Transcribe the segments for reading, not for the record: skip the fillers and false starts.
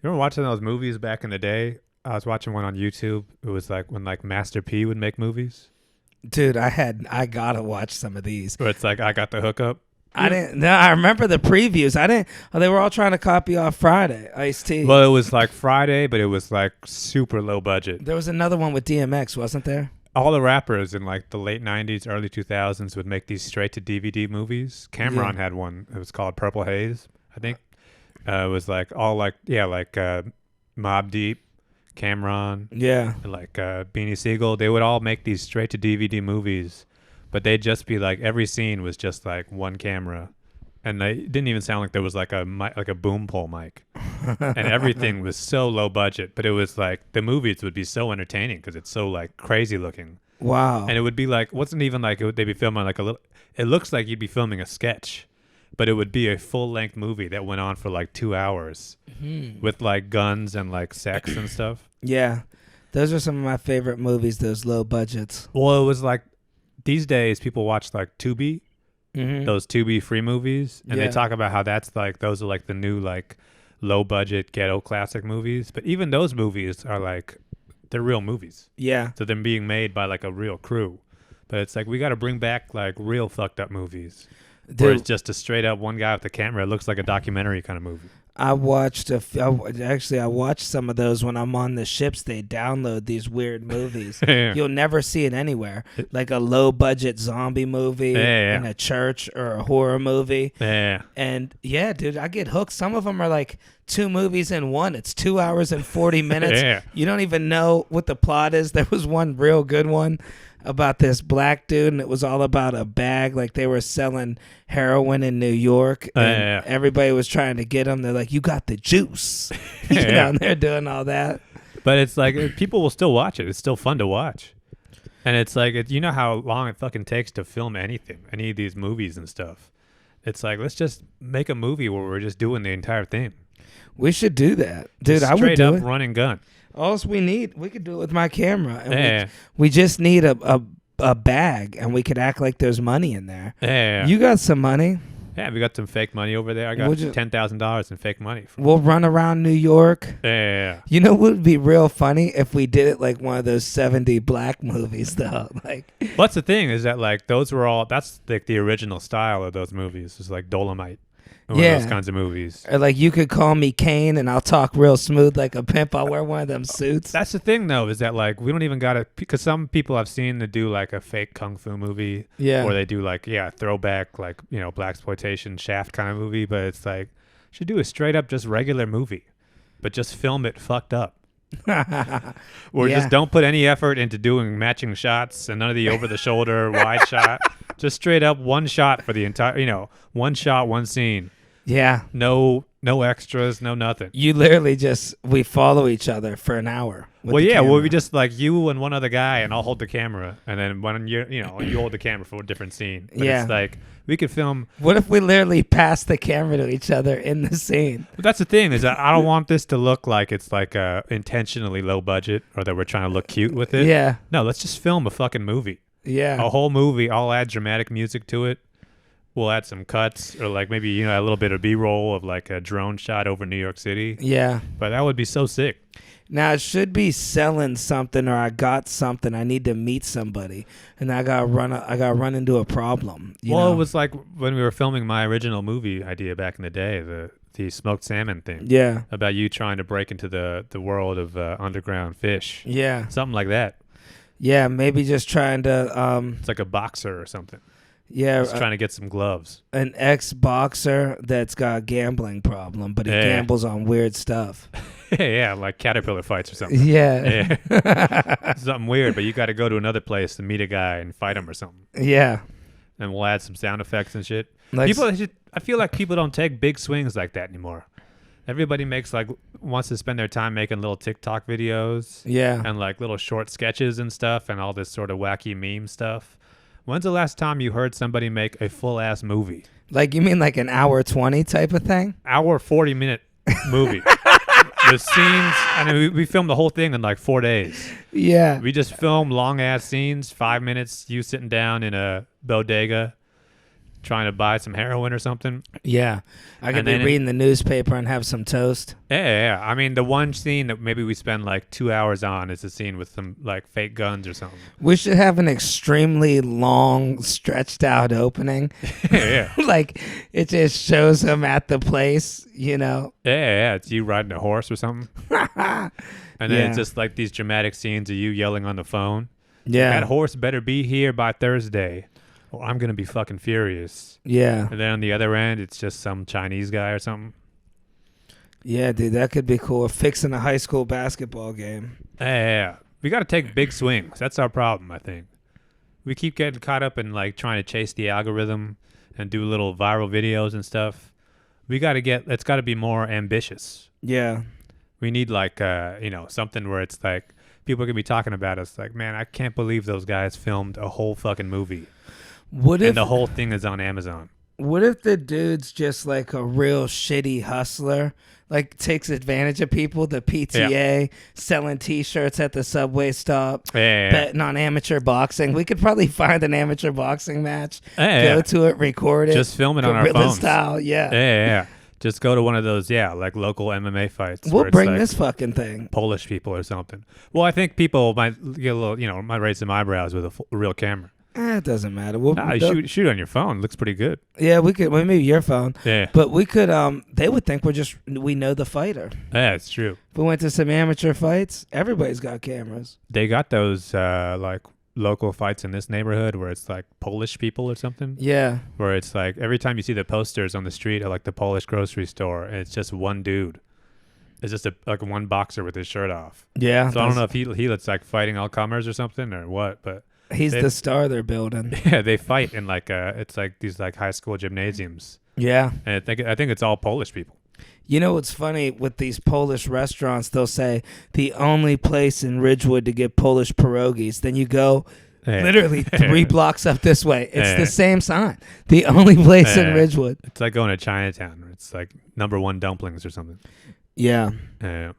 You remember watching those movies back in the day? I was watching one on YouTube. It was like when like Master P would make movies. Dude, I gotta watch some of these. Where it's like I got the hookup. I didn't. No, I remember the previews. I didn't. Oh, they were all trying to copy off Friday. Ice T. Well, it was like Friday, but it was like super low budget. There was another one with DMX, wasn't there? All the rappers in like the late 90s, early 2000s would make these straight to DVD movies. Cameron had one. It was called Purple Haze, I think. It was like all like, yeah, like Mobb Deep, Cameron, Yeah. like Beanie Siegel. They would all make these straight to DVD movies, but they'd just be like every scene was just like one camera. And they didn't even sound like there was like a like a boom pole mic, and everything was so low budget. But it was like the movies would be so entertaining because it's so like crazy looking, Wow. and it would be like wasn't even like they'd be filming like a little. It looks like you'd be filming a sketch, but it would be a full length movie that went on for like 2 hours with like guns and like sex and stuff. Yeah. Those are some of my favorite movies. Those low budgets. Well, it was like these days people watch like Tubi. Mm-hmm. Those Tubi free movies, and they talk about how that's like those are like the new like low budget ghetto classic movies. But even those movies are like they're real movies, Yeah. so they're being made by like a real crew. But it's like we got to bring back like real fucked up movies, where it's just a straight up one guy with the camera. It looks like a documentary kind of movie. I watched I watched some of those when I'm on the ships. They download these weird movies. Yeah. You'll never see it anywhere. Like a low budget zombie movie in a church or a horror movie. Yeah, And yeah, dude, I get hooked. Some of them are like 2 movies in one. It's 2 hours and 40 minutes. Yeah. You don't even know what the plot is. There was one real good one about this black dude, and it was all about a bag. Like they were selling heroin in New York, and everybody was trying to get him. They're like, "You got the juice," and they're doing all that. But it's like people will still watch it. It's still fun to watch. And it's like, you know how long it fucking takes to film anything, any of these movies and stuff. It's like, let's just make a movie where we're just doing the entire thing. We should do that, dude. Just I would straight do up it. run and gun. All we need, we could do it with my camera. And Yeah. we just need a bag, and we could act like there's money in there. Yeah. You got some money. Yeah, we got some fake money over there. I got We'll just- $10,000 in fake money. We'll run around New York. Yeah. You know what would be real funny if we did it like one of those 70 black movies, though. Like, What's the thing is that like those were all, that's like the original style of those movies. It's like Dolomite. One of those kinds of movies. or like you could call me Kane, and I'll talk real smooth like a pimp. I'll wear one of them suits. That's the thing though, is that like we don't even got to, because some people I've seen that do like a fake kung fu movie. Yeah. Or they do like, throwback, like, blaxploitation Shaft kind of movie. But it's like, should do a straight up just regular movie, but just film it fucked up. Or just don't put any effort into doing matching shots and none of the over the shoulder wide shot. Just straight up one shot for the entire, one shot, one scene. Yeah. No extras, no nothing. You literally we follow each other for an hour. with Well, the yeah, camera. we just like you and one other guy, and I'll hold the camera, and then when you hold the camera for a different scene. But Yeah. it's like we could film. What if we literally pass the camera to each other in the scene? But that's the thing is that I don't want this to look like it's like intentionally low budget or that we're trying to look cute with it. Yeah. No, let's just film a fucking movie. Yeah. A whole movie. I'll add dramatic music to it. We'll add some cuts or like maybe a little bit of B-roll of like a drone shot over New York City. Yeah. But that would be so sick. Now it should be selling something, or I got something. I need to meet somebody, and I got run into a problem. You know? It was like when we were filming my original movie idea back in the day, the smoked salmon thing. Yeah. About you trying to break into the world of underground fish. Yeah. Something like that. Yeah. Maybe just trying to. It's like a boxer or something. Yeah. Just trying to get some gloves. An ex-boxer that's got a gambling problem, but he gambles on weird stuff. Yeah, like caterpillar fights or something. Yeah. Something weird, but you got to go to another place to meet a guy and fight him or something. Yeah. And we'll add some sound effects and shit. Like I feel like people don't take big swings like that anymore. Everybody wants to spend their time making little TikTok videos. Yeah. And like little short sketches and stuff and all this sort of wacky meme stuff. When's the last time you heard somebody make a full-ass movie? Like, you mean like an hour 20 type of thing? Hour 40-minute movie. The scenes, we filmed the whole thing in like 4 days. Yeah. We just filmed long-ass scenes, 5 minutes, you sitting down in a bodega, trying to buy some heroin or something. Yeah. I could be reading the newspaper and have some toast. Yeah. I mean, the one scene that maybe we spend like 2 hours on is a scene with some like fake guns or something. We should have an extremely long, stretched out opening. Yeah. Like, it just shows him at the place, you know? Yeah. It's you riding a horse or something. And then it's just like these dramatic scenes of you yelling on the phone. Yeah. That horse better be here by Thursday, or I'm going to be fucking furious. Yeah. And then on the other end, it's just some Chinese guy or something. Yeah, dude, that could be cool. Fixing a high school basketball game. Yeah. We got to take big swings. That's our problem, I think. We keep getting caught up in like trying to chase the algorithm and do little viral videos and stuff. It's got to be more ambitious. Yeah. We need like, something where it's like, people are going to be talking about us like, man, I can't believe those guys filmed a whole fucking movie. And the whole thing is on Amazon. What if the dude's just like a real shitty hustler, like takes advantage of people, the PTA, selling T-shirts at the subway stop, betting on amateur boxing? We could probably find an amateur boxing match, go to it, record it. Just film it on our phones. Style, Yeah. Just go to one of those, like local MMA fights. We'll bring this fucking thing. Polish people or something. Well, I think people might get a little, might raise some eyebrows with a real camera. It doesn't matter. Shoot on your phone. It looks pretty good. Yeah, we could. Well, maybe your phone. Yeah. But we could. They would think we know the fighter. Yeah, it's true. If we went to some amateur fights, everybody's got cameras. They got those like local fights in this nneighborhood where it's like Polish people or something. Yeah. Where it's like every time you see the posters on the street at like the Polish grocery store, and it's just one dude. It's just like one boxer with his shirt off. Yeah. So I don't know if he looks like fighting all comers or something or what, but he's the star they're building. Yeah, they fight in like it's like these like high school gymnasiums. Yeah. And I think it's all Polish people. You know what's funny with these Polish restaurants? They'll say the only place in Ridgewood to get Polish pierogies. Then you go literally 3 blocks up this way. It's the same sign. The only place in Ridgewood. It's like going to Chinatown. Where it's like #1 dumplings or something. Yeah. Yeah.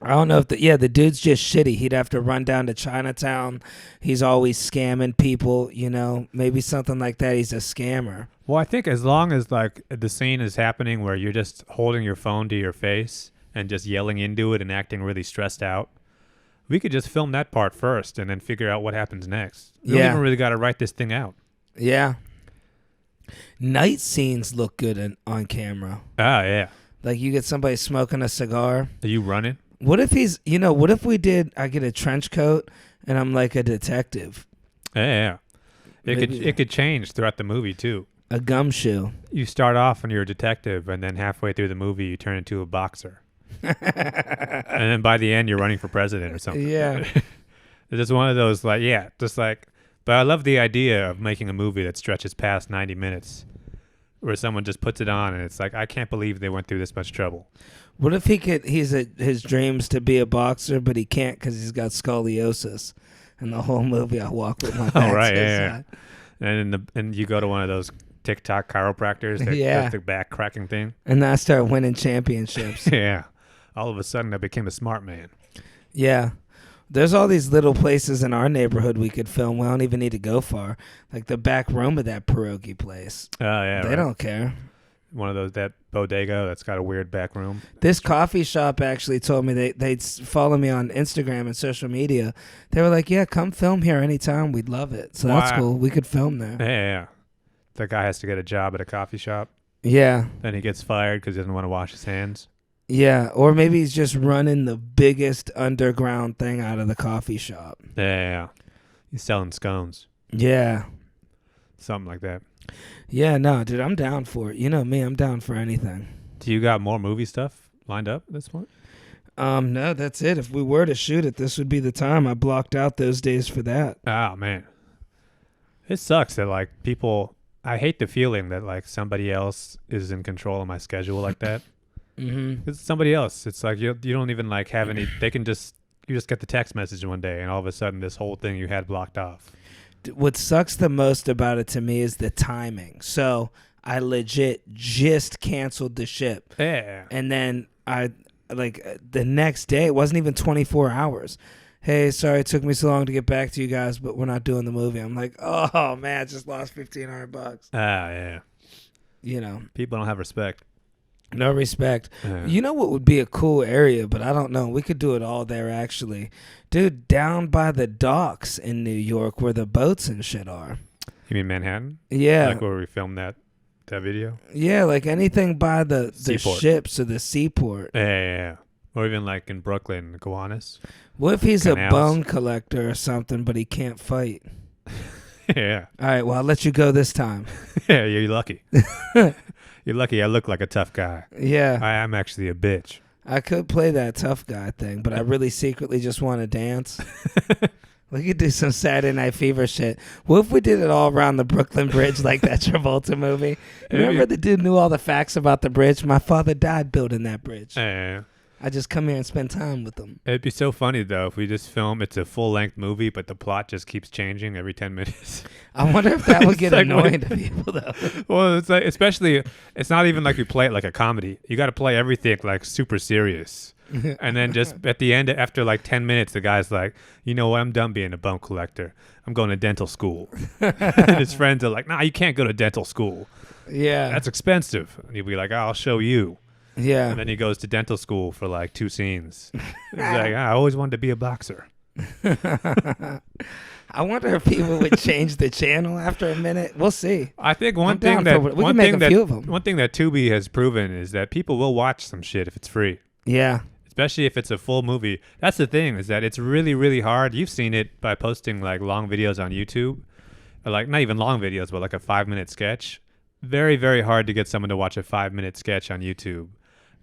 I don't know if the dude's just shitty. He'd have to run down to Chinatown. He's always scamming people, maybe something like that. He's a scammer. Well, I think as long as like the scene is happening where you're just holding your phone to your face and just yelling into it and acting really stressed out, we could just film that part first and then figure out what happens next. We don't even really got to write this thing out. Yeah. Night scenes look good on camera. Ah, yeah. Like you get somebody smoking a cigar. Are you running? What if what if I get a trench coat and I'm like a detective? Yeah. It could change throughout the movie too. A gumshoe. You start off and you're a detective, and then halfway through the movie you turn into a boxer. And then by the end you're running for president or something. Yeah. It's just one of those but I love the idea of making a movie that stretches past 90 minutes where someone just puts it on and it's like, I can't believe they went through this much trouble. What if his dreams to be a boxer, but he can't because he's got scoliosis, and the whole movie I walk with my back. Oh right, yeah. And you go to one of those TikTok chiropractors that does the back cracking thing, and I start winning championships. Yeah, all of a sudden I became a smart man. Yeah, there's all these little places in our neighborhood we could film. We don't even need to go far, like the back room of that pierogi place. Oh yeah, they don't care. One of those, that bodega that's got a weird back room. This coffee shop actually told me they'd follow me on Instagram and social media. They were like, yeah, come film here anytime. We'd love it. So that's cool. We could film there. Yeah. That guy has to get a job at a coffee shop. Yeah. Then he gets fired because he doesn't want to wash his hands. Yeah. Or maybe he's just running the biggest underground thing out of the coffee shop. Yeah. He's selling scones. Yeah. Something like that. Yeah, no, dude, I'm down for it. You know me, I'm down for anything. Do you got more movie stuff lined up at this point? No, that's it. If we were to shoot it, this would be the time. I blocked out those days for that. Oh, man. It sucks that, like, I hate the feeling that, like, somebody else is in control of my schedule like that. Mm-hmm. It's somebody else. It's like you don't even, like, have any, you just get the text message one day and all of a sudden this whole thing you had blocked off. What sucks the most about it to me is the timing. So I legit just canceled the ship. Yeah. And then the next day, it wasn't even 24 hours. hey, sorry it took me so long to get back to you guys, but we're not doing the movie. I'm like, oh man, I just lost $1,500. Yeah. You know, people don't have respect. No respect. You know what would be a cool area, but I don't know. We could do it all there, actually. Dude, down by the docks in New York where the boats and shit are. You mean Manhattan? Yeah. Like where we filmed that video? Yeah, like anything by the Seaport. ships or the seaport. Yeah. Or even like in Brooklyn, Gowanus. What if he's Canals. a bone collector or something, but he can't fight? Yeah. All right, well, I'll let you go this time. Yeah, you're lucky. You're lucky I look like a tough guy. Yeah. I am actually a bitch. I could play that tough guy thing, but I really secretly just want to dance. We could do some Saturday Night Fever shit. What if we did it all around the Brooklyn Bridge like that Travolta movie? Remember the dude knew all the facts about the bridge? My father died building that bridge. Yeah. I just come here and spend time with them. It'd be so funny, though, if we just film, it's a full-length movie, but the plot just keeps changing every 10 minutes. I wonder if that would get like annoying to people, though. Well, it's like, especially, it's not even like we play it like a comedy. You got to play everything like super serious. And then just at the end, after like 10 minutes, the guy's like, you know what, I'm done being a bone collector. I'm going to dental school. And his friends are like, nah, you can't go to dental school. Yeah. That's expensive. And he'll be like, I'll show you. Yeah. And then he goes to dental school for like 2 scenes. He's like, I always wanted to be a boxer. I wonder if people would change the channel after a minute. We'll see. I think one thing that Tubi has proven is that people will watch some shit if it's free. Yeah. Especially if it's a full movie. That's the thing, is that it's really, really hard. You've seen it by posting like long videos on YouTube. Or like not even long videos, but like a 5-minute sketch. Very, very hard to get someone to watch a 5-minute sketch on YouTube.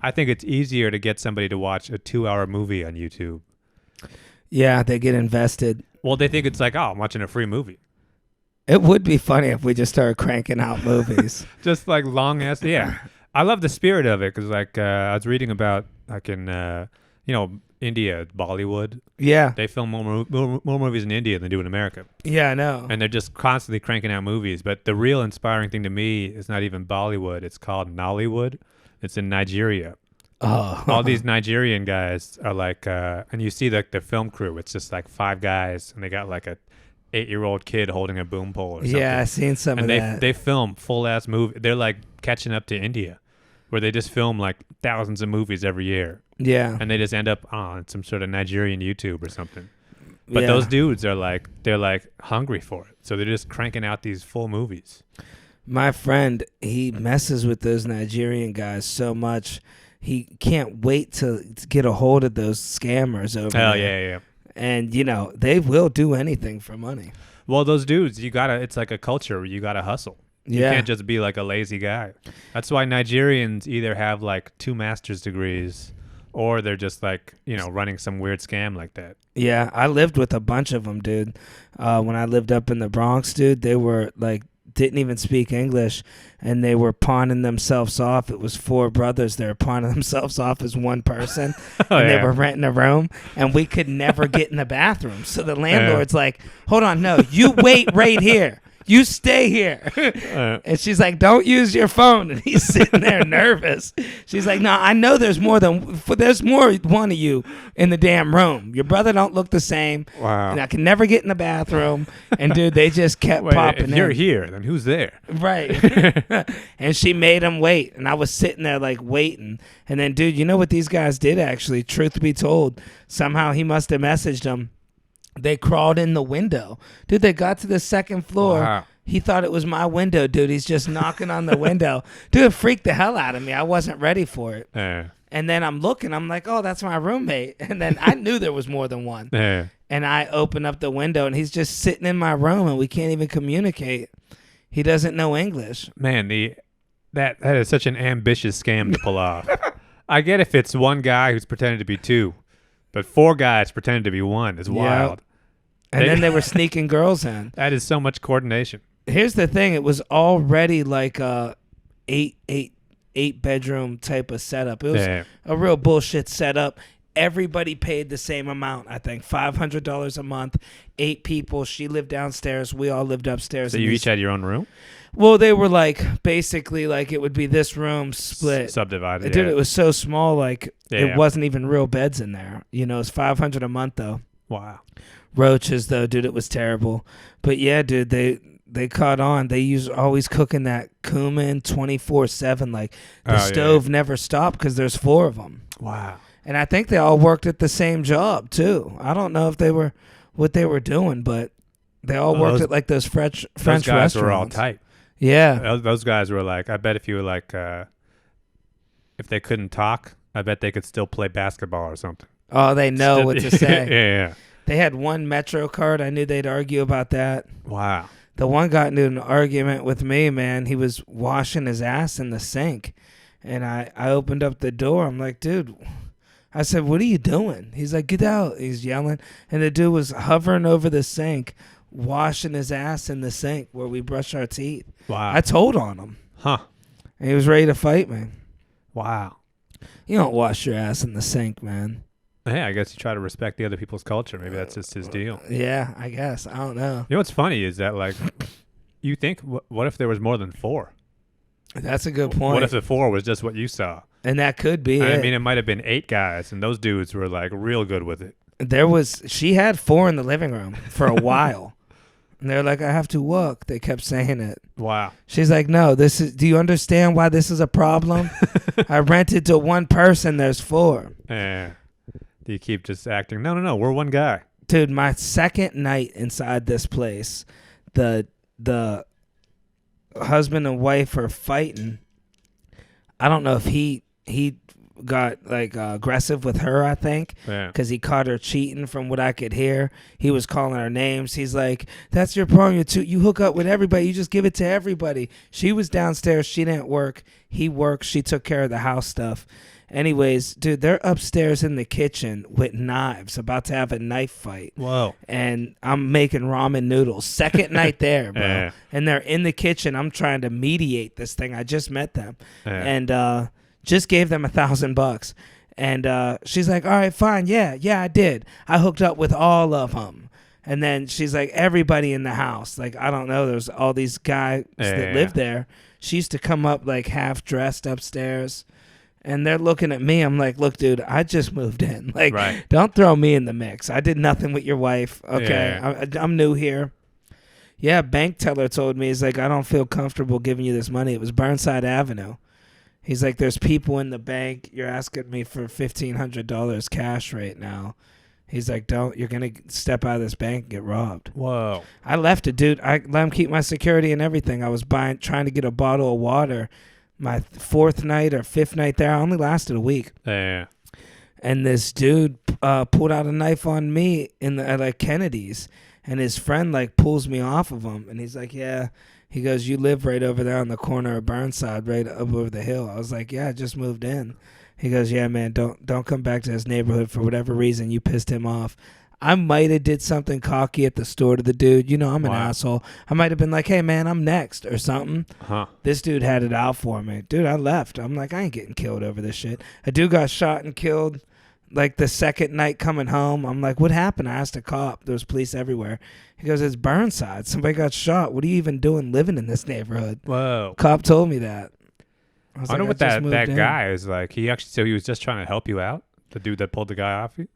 I think it's easier to get somebody to watch a 2-hour movie on YouTube. Yeah, they get invested. Well, they think it's like, oh, I'm watching a free movie. It would be funny if we just started cranking out movies. Just like long ass. Yeah. I love the spirit of it because like I was reading about like in, India, Bollywood. Yeah. They film more movies in India than they do in America. Yeah, I know. And they're just constantly cranking out movies. But the real inspiring thing to me is not even Bollywood. It's called Nollywood. It's in Nigeria. Oh. All these Nigerian guys are like, and you see the film crew. It's just like 5 guys, and they got like a 8-year-old kid holding a boom pole or something. Yeah, I've seen some of that. They film full-ass movie. They're like catching up to India, where they just film like thousands of movies every year. Yeah. And they just end up on some sort of Nigerian YouTube or something. But those dudes are like, they're like hungry for it. So they're just cranking out these full movies. My friend, he messes with those Nigerian guys so much. He can't wait to get a hold of those scammers over there. Oh, yeah. And, they will do anything for money. Well, those dudes, it's like a culture where you got to hustle. You can't just be like a lazy guy. That's why Nigerians either have like 2 master's degrees or they're just like, running some weird scam like that. Yeah, I lived with a bunch of them, dude. When I lived up in the Bronx, dude, they were like, didn't even speak English, and they were pawning themselves off. It was 4 brothers. They were pawning themselves off as one person, and they were renting a room, and we could never get in the bathroom. So the landlord's like, hold on, no, you wait right here. You stay here. And she's like, don't use your phone. And he's sitting there nervous. She's like, no, I know there's more than one of you in the damn room. Your brother don't look the same. Wow. And I can never get in the bathroom. And dude, they just kept popping in. If you're here, then who's there? Right. And she made him wait. And I was sitting there like waiting. And then, dude, you know what these guys did actually? Truth be told, somehow he must have messaged them. They crawled in the window. Dude, they got to the 2nd floor. Wow. He thought it was my window, dude. He's just knocking on the window. Dude, it freaked the hell out of me. I wasn't ready for it. And then I'm looking. I'm like, oh, that's my roommate. And then I knew there was more than one. And I open up the window, and he's just sitting in my room, and we can't even communicate. He doesn't know English. Man, that is such an ambitious scam to pull off. I get if it's one guy who's pretending to be 2. But 4 guys pretending to be 1 is wild. And then they were sneaking girls in. That is so much coordination. Here's the thing. It was already like a 8-bedroom type of setup. It was a real bullshit setup. Everybody paid the same amount, I think, $500 a month, 8 people. She lived downstairs. We all lived upstairs. So you each had your own room? Well, they were like, basically, like it would be this room split. Subdivided. Dude, it was so small, like it wasn't even real beds in there. It's $500 a month, though. Wow. Roaches, though, dude, it was terrible. But yeah, dude, they caught on. They always cooking that cumin 24/7. Like the stove never stopped because there's 4 of them. Wow. And I think they all worked at the same job too. I don't know if they were what they were doing, but they all worked at like those French restaurants. Those guys were all tight. Yeah. Those guys were like, I bet if you were like, if they couldn't talk, I bet they could still play basketball or something. Oh, they know what to say. Yeah. They had one Metro card. I knew they'd argue about that. Wow. The one got into an argument with me, man. He was washing his ass in the sink. And I opened up the door. I'm like, dude, I said, what are you doing? He's like, get out. He's yelling. And the dude was hovering over the sink, washing his ass in the sink where we brush our teeth. Wow. I told on him. Huh. And he was ready to fight me. Wow. You don't wash your ass in the sink, man. Hey, I guess you try to respect the other people's culture. Maybe that's just his deal. Yeah, I guess. I don't know. You know what's funny is that, like, you think, what if there was more than 4? That's a good point. What if the 4 was just what you saw? And that could be I mean, it might have been 8 guys, and those dudes were, like, real good with it. She had 4 in the living room for a while. And they're like, I have to work. They kept saying it. Wow. She's like, no, do you understand why this is a problem? I rented to one person. There's 4. Yeah. Do you keep just acting? No, we're one guy. Dude, my second night inside this place, the husband and wife are fighting. I don't know if he got like aggressive with her, I think, because he caught her cheating from what I could hear. He was calling her names. He's like, that's your problem. You hook up with everybody. You just give it to everybody. She was downstairs. She didn't work. He worked. She took care of the house stuff. Anyways, dude, they're upstairs in the kitchen with knives, about to have a knife fight. Whoa. And I'm making ramen noodles. Second night there, bro. And they're in the kitchen. I'm trying to mediate this thing. I just met them. And just gave them $1,000. And she's like, all right, fine. Yeah, I did. I hooked up with all of them. And then she's like, everybody in the house. Like, I don't know. There's all these guys that live there. She used to come up like half dressed upstairs. And they're looking at me. I'm like, look, dude, I just moved in. Like, don't throw me in the mix. I did nothing with your wife. Okay, I'm new here. Yeah, bank teller told me, he's like, I don't feel comfortable giving you this money. It was Burnside Avenue. He's like, there's people in the bank. You're asking me for $1,500 cash right now. He's like, you're going to step out of this bank and get robbed. Whoa. I left it, dude. I let him keep my security and everything. I was trying to get a bottle of water. My 4th night or 5th night there, I only lasted a week. Yeah. And this dude pulled out a knife on me at Kennedy's. And his friend, like, pulls me off of him. And he's like, yeah. He goes, you live right over there on the corner of Burnside, right up over the hill. I was like, yeah, I just moved in. He goes, yeah, man, don't come back to this neighborhood for whatever reason. You pissed him off. I might have did something cocky at the store to the dude. You know, I'm an asshole. I might have been like, hey, man, I'm next or something. This dude had it out for me. Dude, I left. I'm like, I ain't getting killed over this shit. A dude got shot and killed like the second night coming home. I'm like, what happened? I asked a cop. There was police everywhere. He goes, it's Burnside. Somebody got shot. What are you even doing living in this neighborhood? Whoa. Cop told me that. I wonder what that guy is like. He was just trying to help you out? The dude that pulled the guy off you?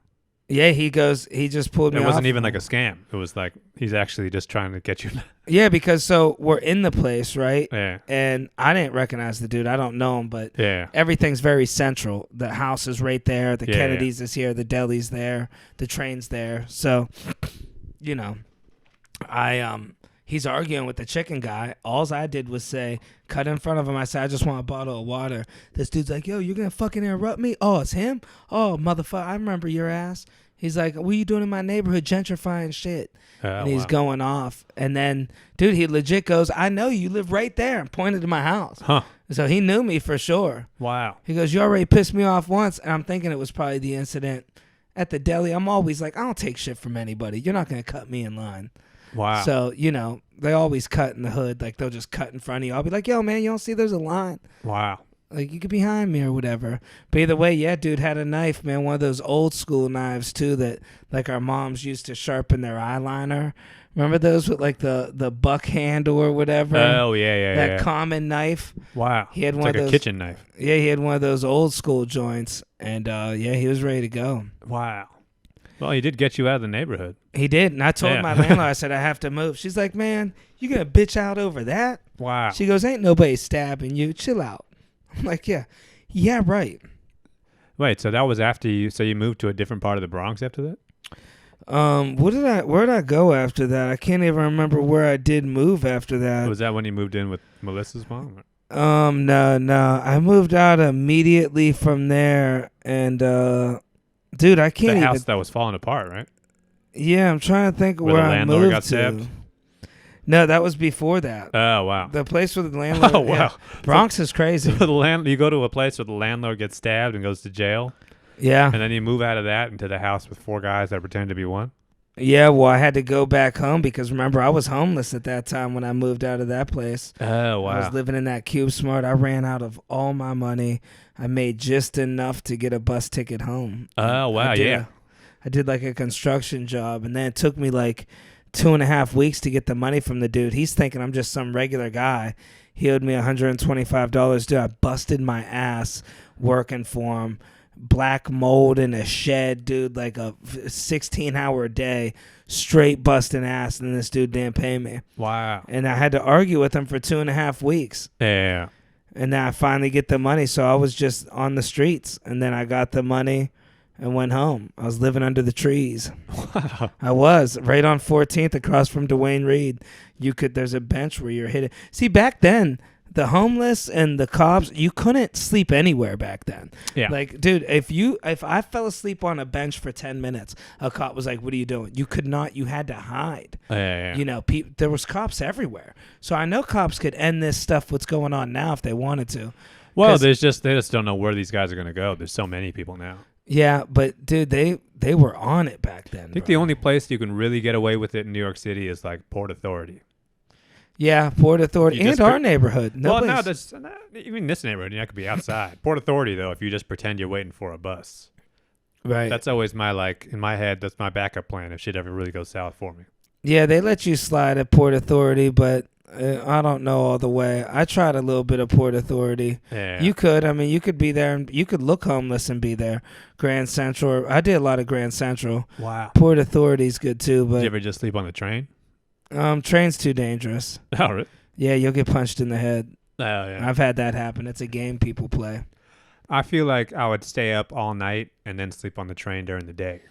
Yeah, he just pulled me off. It wasn't even like a scam. It was like he's actually just trying to get you. Yeah, because so we're in the place, right? Yeah. And I didn't recognize the dude. I don't know him, but everything's very central. The house is right there. The Kennedys is here. The deli's there. The train's there. So, you know, he's arguing with the chicken guy. All I did was say, cut in front of him. I said, I just want a bottle of water. This dude's like, yo, you're going to fucking interrupt me? Oh, it's him? Oh, motherfucker, I remember your ass. He's like, what are you doing in my neighborhood gentrifying shit? And he's going off. And then, dude, he legit goes, I know you live right there, and pointed to my house. So he knew me for sure. Wow. He goes, you already pissed me off once. And I'm thinking it was probably the incident at the deli. I'm always like, I don't take shit from anybody. You're not going to cut me in line. Wow. So, you know, they always cut in the hood. Like, they'll just cut in front of you. I'll be like, yo, man, you don't see there's a line? Wow. Like, you could be behind me or whatever. But either way, yeah, dude had a knife, man. One of those old school knives, too, that, like, our moms used to sharpen their eyeliner. Remember those with, like, the buck handle or whatever? Oh, yeah. That common knife. Wow. He had it's one like of those, a kitchen knife. Yeah, he had one of those old school joints. And, yeah, he was ready to go. Wow. Well, he did get you out of the neighborhood. He did. And I told my landlord, I said, I have to move. She's like, man, you going to bitch out over that? Wow. She goes, ain't nobody stabbing you. Chill out. I'm like, yeah. Yeah, right. Wait, so that was after you moved to a different part of the Bronx after that? Where did I go after that? I can't even remember where I did move after that. Was that when you moved in with Melissa's mom? No. I moved out immediately from there, and dude, I can't. The house that was falling apart, right? Yeah, I'm trying to think where I moved got stabbed? To. No, that was before that. Oh wow! The place where the landlord. Oh wow! Yeah. Bronx is crazy. So you go to a place where the landlord gets stabbed and goes to jail. Yeah. And then you move out of that into the house with 4 guys that pretend to be one. Yeah, well, I had to go back home because remember I was homeless at that time when I moved out of that place. Oh wow! I was living in that Cube Smart. I ran out of all my money. I made just enough to get a bus ticket home. Oh wow! I did like a construction job, and then it took me like 2.5 weeks to get the money from the dude. He's thinking I'm just some regular guy. He owed me $125. Dude, I busted my ass working for him. Black mold in a shed, dude, like a 16-hour day, straight busting ass, and this dude didn't pay me. Wow. And I had to argue with him for 2.5 weeks. Yeah. And then I finally get the money, so I was just on the streets, and then I got the money and went home. I was living under the trees. Wow. I was right on 14th across from Dwayne Reed. There's a bench where you're hidden. See, back then, the homeless and the cops, you couldn't sleep anywhere back then. Yeah. Like, dude, if I fell asleep on a bench for 10 minutes, a cop was like, what are you doing? You could not, you had to hide. Yeah. You know, there was cops everywhere. So I know cops could end this stuff, what's going on now, if they wanted to. Well, they just don't know where these guys are going to go. There's so many people now. Yeah, but dude, they were on it back then. I think the only place you can really get away with it in New York City is like Port Authority. Yeah, Port Authority and our neighborhood. Well, no, even this neighborhood, that could be outside. Port Authority, though, if you just pretend you're waiting for a bus. Right. That's always in my head, that's my backup plan if shit ever really goes south for me. Yeah, they let you slide at Port Authority, but I don't know all the way. I tried a little bit of Port Authority. Yeah. You could be there, and you could look homeless and be there. Grand Central. I did a lot of Grand Central. Wow. Port Authority's good, too. But did you ever just sleep on the train? Train's too dangerous. Oh, really? Yeah, you'll get punched in the head. Oh, yeah. I've had that happen. It's a game people play. I feel like I would stay up all night and then sleep on the train during the day.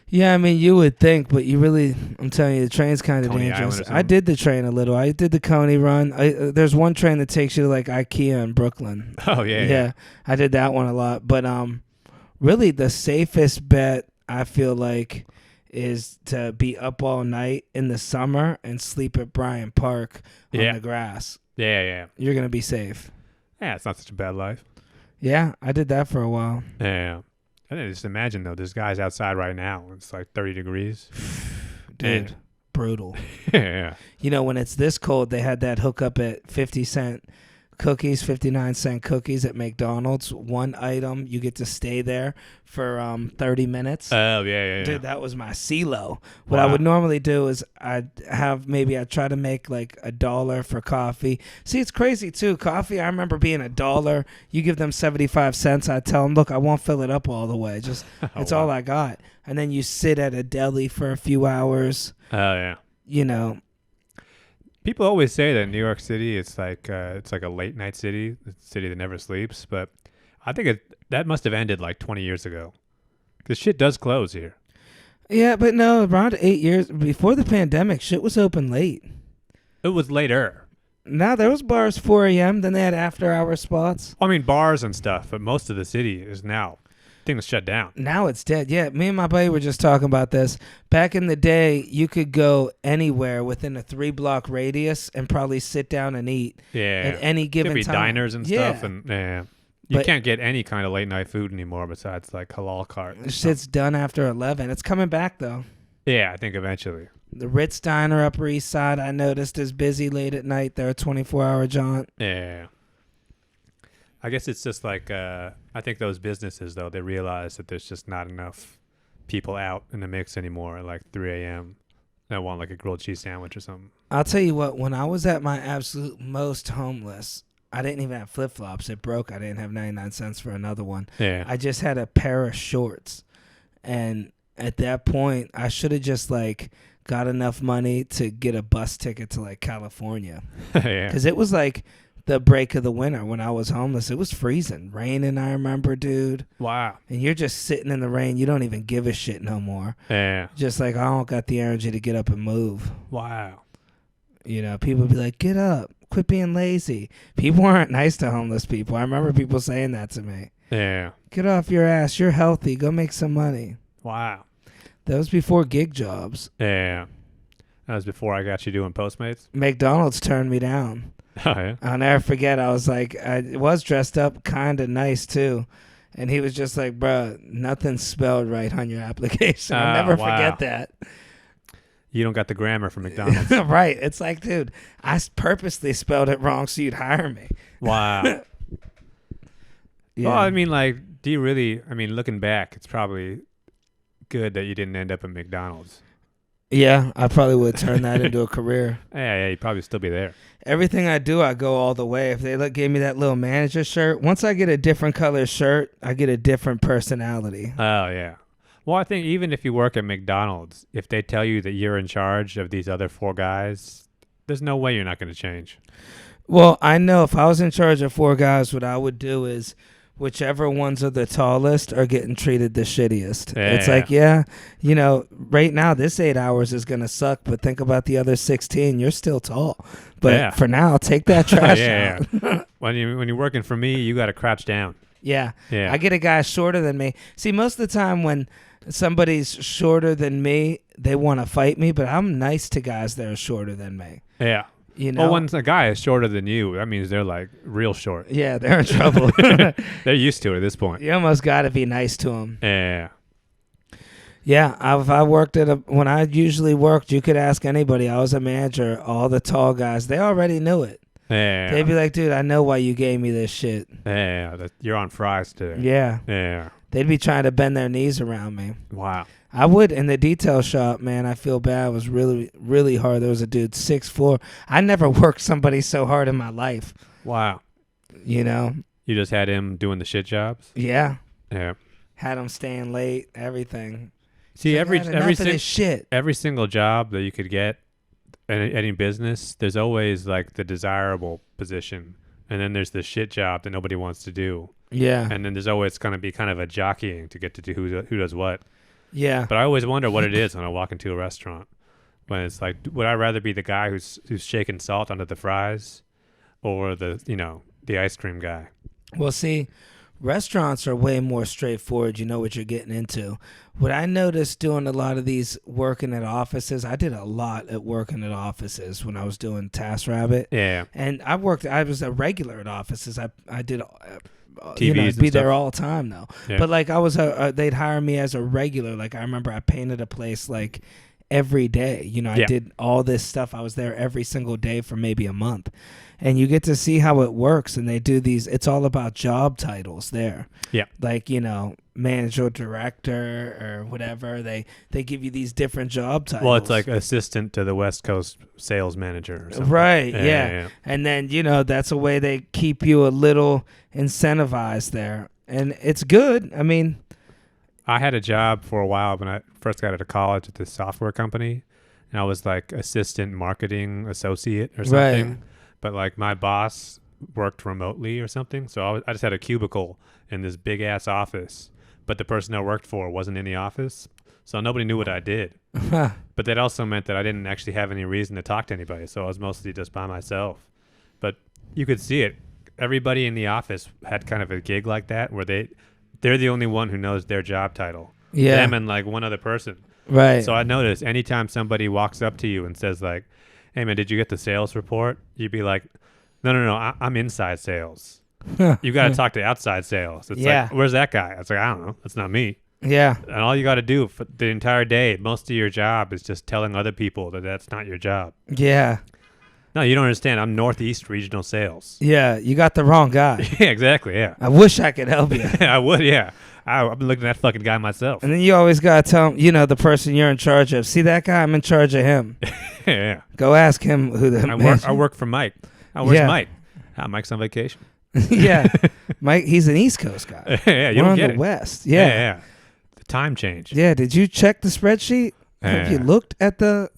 Yeah, I mean, you would think, but I'm telling you, the train's kind of dangerous. I did the train a little. I did the Coney run. There's one train that takes you to like IKEA in Brooklyn. Oh, yeah. Yeah, I did that one a lot. But really, the safest bet, I feel like, is to be up all night in the summer and sleep at Bryant Park on the grass. Yeah. You're going to be safe. Yeah, it's not such a bad life. Yeah, I did that for a while. Yeah. I think just imagine, though, there's guys outside right now. It's like 30 degrees. Dude, brutal. Yeah. You know, when it's this cold, they had that hookup at 50-cent cookies, 59-cent cookies at McDonald's. One item, you get to stay there for 30 minutes. Oh, yeah. Dude, that was my CeeLo. What I would normally do is I'd try to make like $1 for coffee. See, it's crazy too. Coffee, I remember being $1. You give them 75 cents. I tell them, look, I won't fill it up all the way. Just it's all I got. And then you sit at a deli for a few hours. Oh, yeah. You know. People always say that New York City, it's like a late night city, a city that never sleeps. But I think that must have ended like 20 years ago, because shit does close here. Yeah, but no, around 8 years before the pandemic, shit was open late. It was later. Now there was bars 4 a.m. Then they had after-hour spots. I mean bars and stuff, but most of the city is now. Things shut down. Now it's dead. Yeah, me and my buddy were just talking about this. Back in the day, you could go anywhere within a 3-block radius and probably sit down and eat. Yeah. At any given There'd be time. diners and stuff, and you can't get any kind of late night food anymore besides like halal cart. Shit's done after 11. It's coming back though. Yeah, I think eventually. The Ritz Diner Upper East Side, I noticed, is busy late at night. They're a 24-hour jaunt. Yeah. I guess it's just like, I think those businesses, though, they realize that there's just not enough people out in the mix anymore at like 3 a.m. that want like a grilled cheese sandwich or something. I'll tell you what, when I was at my absolute most homeless, I didn't even have flip-flops. It broke. I didn't have 99 cents for another one. Yeah. I just had a pair of shorts. And at that point, I should have just like got enough money to get a bus ticket to like California. Because it was like the break of the winter when I was homeless. It was freezing, raining, I remember, dude. Wow. And you're just sitting in the rain. You don't even give a shit no more. Yeah. Just like, I don't got the energy to get up and move. Wow. You know, people be like, get up, quit being lazy. People aren't nice to homeless people. I remember people saying that to me. Yeah. Get off your ass. You're healthy. Go make some money. Wow. That was before gig jobs. Yeah. That was before I got you doing Postmates. McDonald's turned me down. Oh, yeah. I'll never forget. I was like, I was dressed up kind of nice too. And he was just like, bro, nothing's spelled right on your application. I'll never forget that. You don't got the grammar from McDonald's. Right. It's like, dude, I purposely spelled it wrong so you'd hire me. Wow. Yeah. Well, I mean, like, do you really, I mean, looking back, it's probably good that you didn't end up at McDonald's. Yeah, I probably would turn that into a career. Yeah, you'd probably still be there. Everything I do, I go all the way. If they gave me that little manager shirt, once I get a different color shirt, I get a different personality. Oh, yeah. Well, I think even if you work at McDonald's, if they tell you that you're in charge of these other 4 guys, there's no way you're not going to change. Well, I know if I was in charge of 4 guys, what I would do is whichever ones are the tallest are getting treated the shittiest. Yeah. It's like, yeah, you know, right now this 8 hours is going to suck, but think about the other 16. You're still tall. But for now, take that trash out. Yeah. When you're working for me, you got to crouch down. Yeah. I get a guy shorter than me. See, most of the time when somebody's shorter than me, they want to fight me, but I'm nice to guys that are shorter than me. Yeah. You know? Well, when a guy is shorter than you, that means they're like real short. Yeah, they're in trouble. They're used to it at this point. You almost got to be nice to them. Yeah. Yeah, I worked when I usually worked, you could ask anybody. I was a manager. All the tall guys, they already knew it. Yeah. They'd be like, dude, I know why you gave me this shit. Yeah, you're on fries today. Yeah. Yeah. They'd be trying to bend their knees around me. Wow. I would in the detail shop, man. I feel bad. It was really, really hard. There was a dude 6'4". I never worked somebody so hard in my life. Wow. You know? You just had him doing the shit jobs? Yeah. Yeah. Had him staying late, everything. See, every single job that you could get in any business, there's always like the desirable position. And then there's the shit job that nobody wants to do. Yeah. And then there's always going to be kind of a jockeying to get to do who does what. Yeah. But I always wonder what it is when I walk into a restaurant. When it's like, would I rather be the guy who's shaking salt under the fries, or the ice cream guy? Well, see, restaurants are way more straightforward. You know what you're getting into. What I noticed doing a lot of these working at offices, I did a lot at working at offices when I was doing TaskRabbit. Yeah. And I was a regular at offices. I did. TVs I'd be there all the time though. Yeah. But like I was they'd hire me as a regular. Like I remember I painted a place like every day. I did all this stuff. I was there every single day for maybe a month. And you get to see how it works. And they do these, it's all about job titles there. Yeah. Like, manager, director, or whatever. They give you these different job titles. Well, it's like assistant to the West Coast sales manager or something. Right, yeah. And then, that's a way they keep you a little incentivized there. And it's good. I mean, I had a job for a while when I first got out of college at this software company. And I was like assistant marketing associate or something. Right. But like my boss worked remotely or something. So I just had a cubicle in this big ass office. But the person I worked for wasn't in the office. So nobody knew what I did. But that also meant that I didn't actually have any reason to talk to anybody. So I was mostly just by myself. But you could see it. Everybody in the office had kind of a gig like that where they're the only one who knows their job title. Yeah. Them and like one other person. Right. So I noticed anytime somebody walks up to you and says like, hey man, did you get the sales report? You'd be like, no, I'm inside sales. You got to talk to outside sales. It's like, where's that guy? It's like, I don't know. That's not me. Yeah. And all you got to do for the entire day, most of your job is just telling other people that that's not your job. Yeah. No, you don't understand. I'm Northeast Regional Sales. Yeah, you got the wrong guy. Yeah, exactly, yeah. I wish I could help you. I would, yeah. I've been looking at that fucking guy myself. And then you always got to tell him, the person you're in charge of. See that guy? I'm in charge of him. Yeah. Go ask him who the I work for Mike. Where's Mike? Mike's on vacation. Yeah. Mike, he's an East Coast guy. Yeah, you We're don't on get the it. West. Yeah. time change. Yeah. Did you check the spreadsheet? Have you looked at the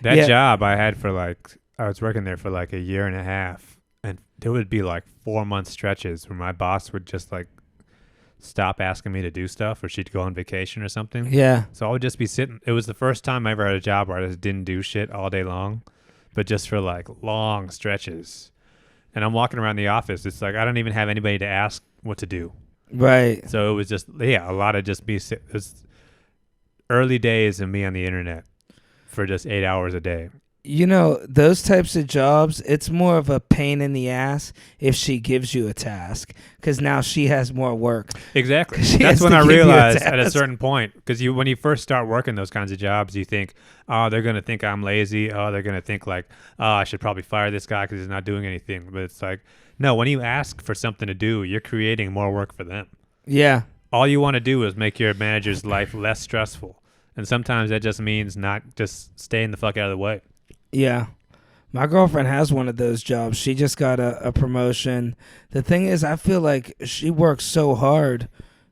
that job I had for I was working there for like a year and a half, and there would be like 4-month stretches where my boss would just like stop asking me to do stuff, or she'd go on vacation or something. Yeah. So I would just be sitting. It was the first time I ever had a job where I just didn't do shit all day long, but just for like long stretches. And I'm walking around the office. It's like I don't even have anybody to ask what to do. Right. So it was just, a lot of just me. It was early days of me on the internet for just 8 hours a day. You know, those types of jobs, it's more of a pain in the ass if she gives you a task, because now she has more work. Exactly. That's when I realized at a certain point, because when you first start working those kinds of jobs, you think, oh, they're going to think I'm lazy. Oh, they're going to think like, oh, I should probably fire this guy because he's not doing anything. But it's like, no, when you ask for something to do, you're creating more work for them. Yeah. All you want to do is make your manager's life less stressful. And sometimes that just means not just staying the fuck out of the way. Yeah. My girlfriend has one of those jobs. She just got a promotion. The thing is, I feel like she works so hard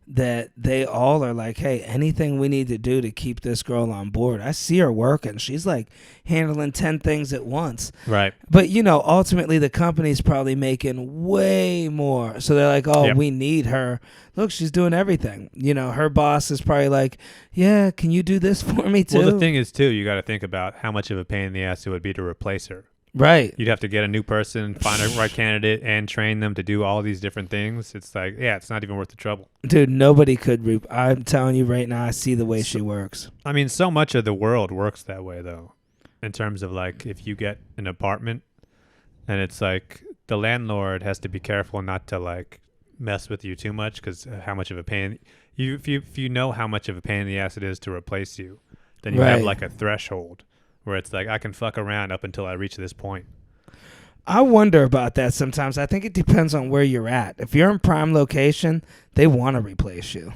that they all are like, hey, anything we need to do to keep this girl on board. I see her working. She's like handling 10 things at once. Right. But, you know, ultimately the company's probably making way more. So they're like, oh, we need her. Look, she's doing everything. You know, her boss is probably like, yeah, can you do this for me too? Well, the thing is, too, you got to think about how much of a pain in the ass it would be to replace her. Right. You'd have to get a new person, find a right candidate, and train them to do all these different things. It's like, it's not even worth the trouble. Dude, nobody could. I'm telling you right now, I see the way she works. I mean, so much of the world works that way, though, in terms of, like, if you get an apartment, and it's like the landlord has to be careful not to, like, mess with you too much, because how much of a pain. If you know how much of a pain in the ass it is to replace you, then you have, like, a threshold. Where it's like, I can fuck around up until I reach this point. I wonder about that sometimes. I think it depends on where you're at. If you're in prime location, they want to replace you.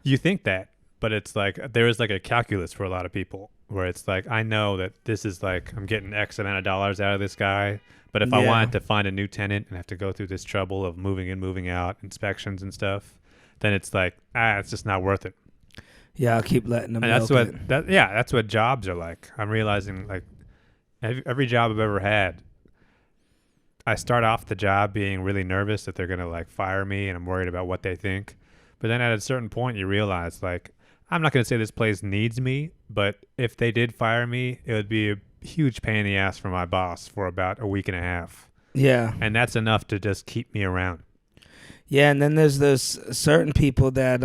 You think that, but it's like, there is like a calculus for a lot of people where it's like, I know that this is like, I'm getting X amount of dollars out of this guy. But if I wanted to find a new tenant and have to go through this trouble of moving in, moving out, inspections and stuff, then it's like, it's just not worth it. Yeah, I'll keep letting them. And that's what jobs are like. I'm realizing like every job I've ever had, I start off the job being really nervous that they're gonna like fire me, and I'm worried about what they think. But then at a certain point, you realize like I'm not gonna say this place needs me, but if they did fire me, it would be a huge pain in the ass for my boss for about a week and a half. Yeah, and that's enough to just keep me around. Yeah, and then there's those certain people that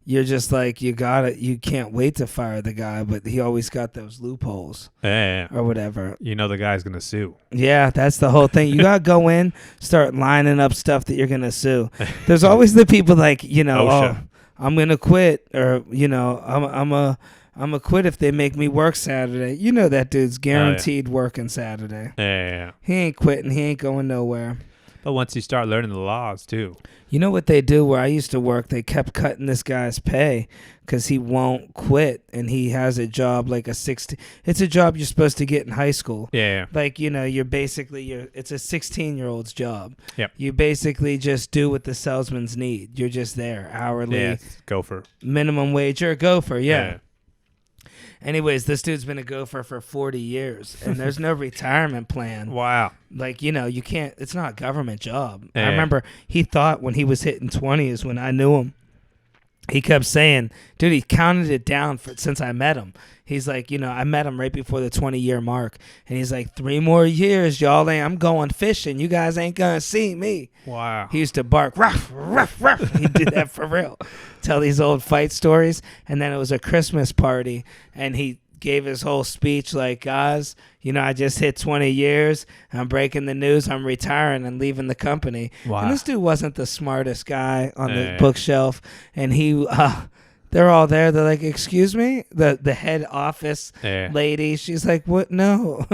you're just like, you can't wait to fire the guy, but he always got those loopholes. Yeah. Or whatever. You know the guy's going to sue. Yeah, that's the whole thing. You got to go in, start lining up stuff that you're going to sue. There's always the people like, you know, I'm going to quit, or, you know, I'm a quit if they make me work Saturday. You know that dude's guaranteed working Saturday. Yeah. He ain't quitting. He ain't going nowhere. But once you start learning the laws, too. You know what they do where I used to work? They kept cutting this guy's pay because he won't quit, and he has a job like it's a job you're supposed to get in high school. Yeah. Like, you know, it's a 16-year-old's job. Yep. You basically just do what the salesman's need. You're just there, hourly. Yeah, gopher. Minimum wage, or a gopher, yeah. Anyways, this dude's been a gopher for 40 years, and there's no retirement plan. Wow. Like, you know, you can't, it's not a government job. I remember he thought when he was hitting 20s, when I knew him, he kept saying, dude, he counted it down since I met him. He's like, you know, I met him right before the 20-year mark. And he's like, 3 more years, y'all. I'm going fishing. You guys ain't going to see me. Wow. He used to bark, ruff, ruff, ruff. He did that for real. Tell these old fight stories. And then it was a Christmas party. And he gave his whole speech like, guys, you know, I just hit 20 years. I'm breaking the news. I'm retiring and leaving the company. Wow. And this dude wasn't the smartest guy on the bookshelf. And he... they're all there. They're like, excuse me? The head office lady, she's like, what? No,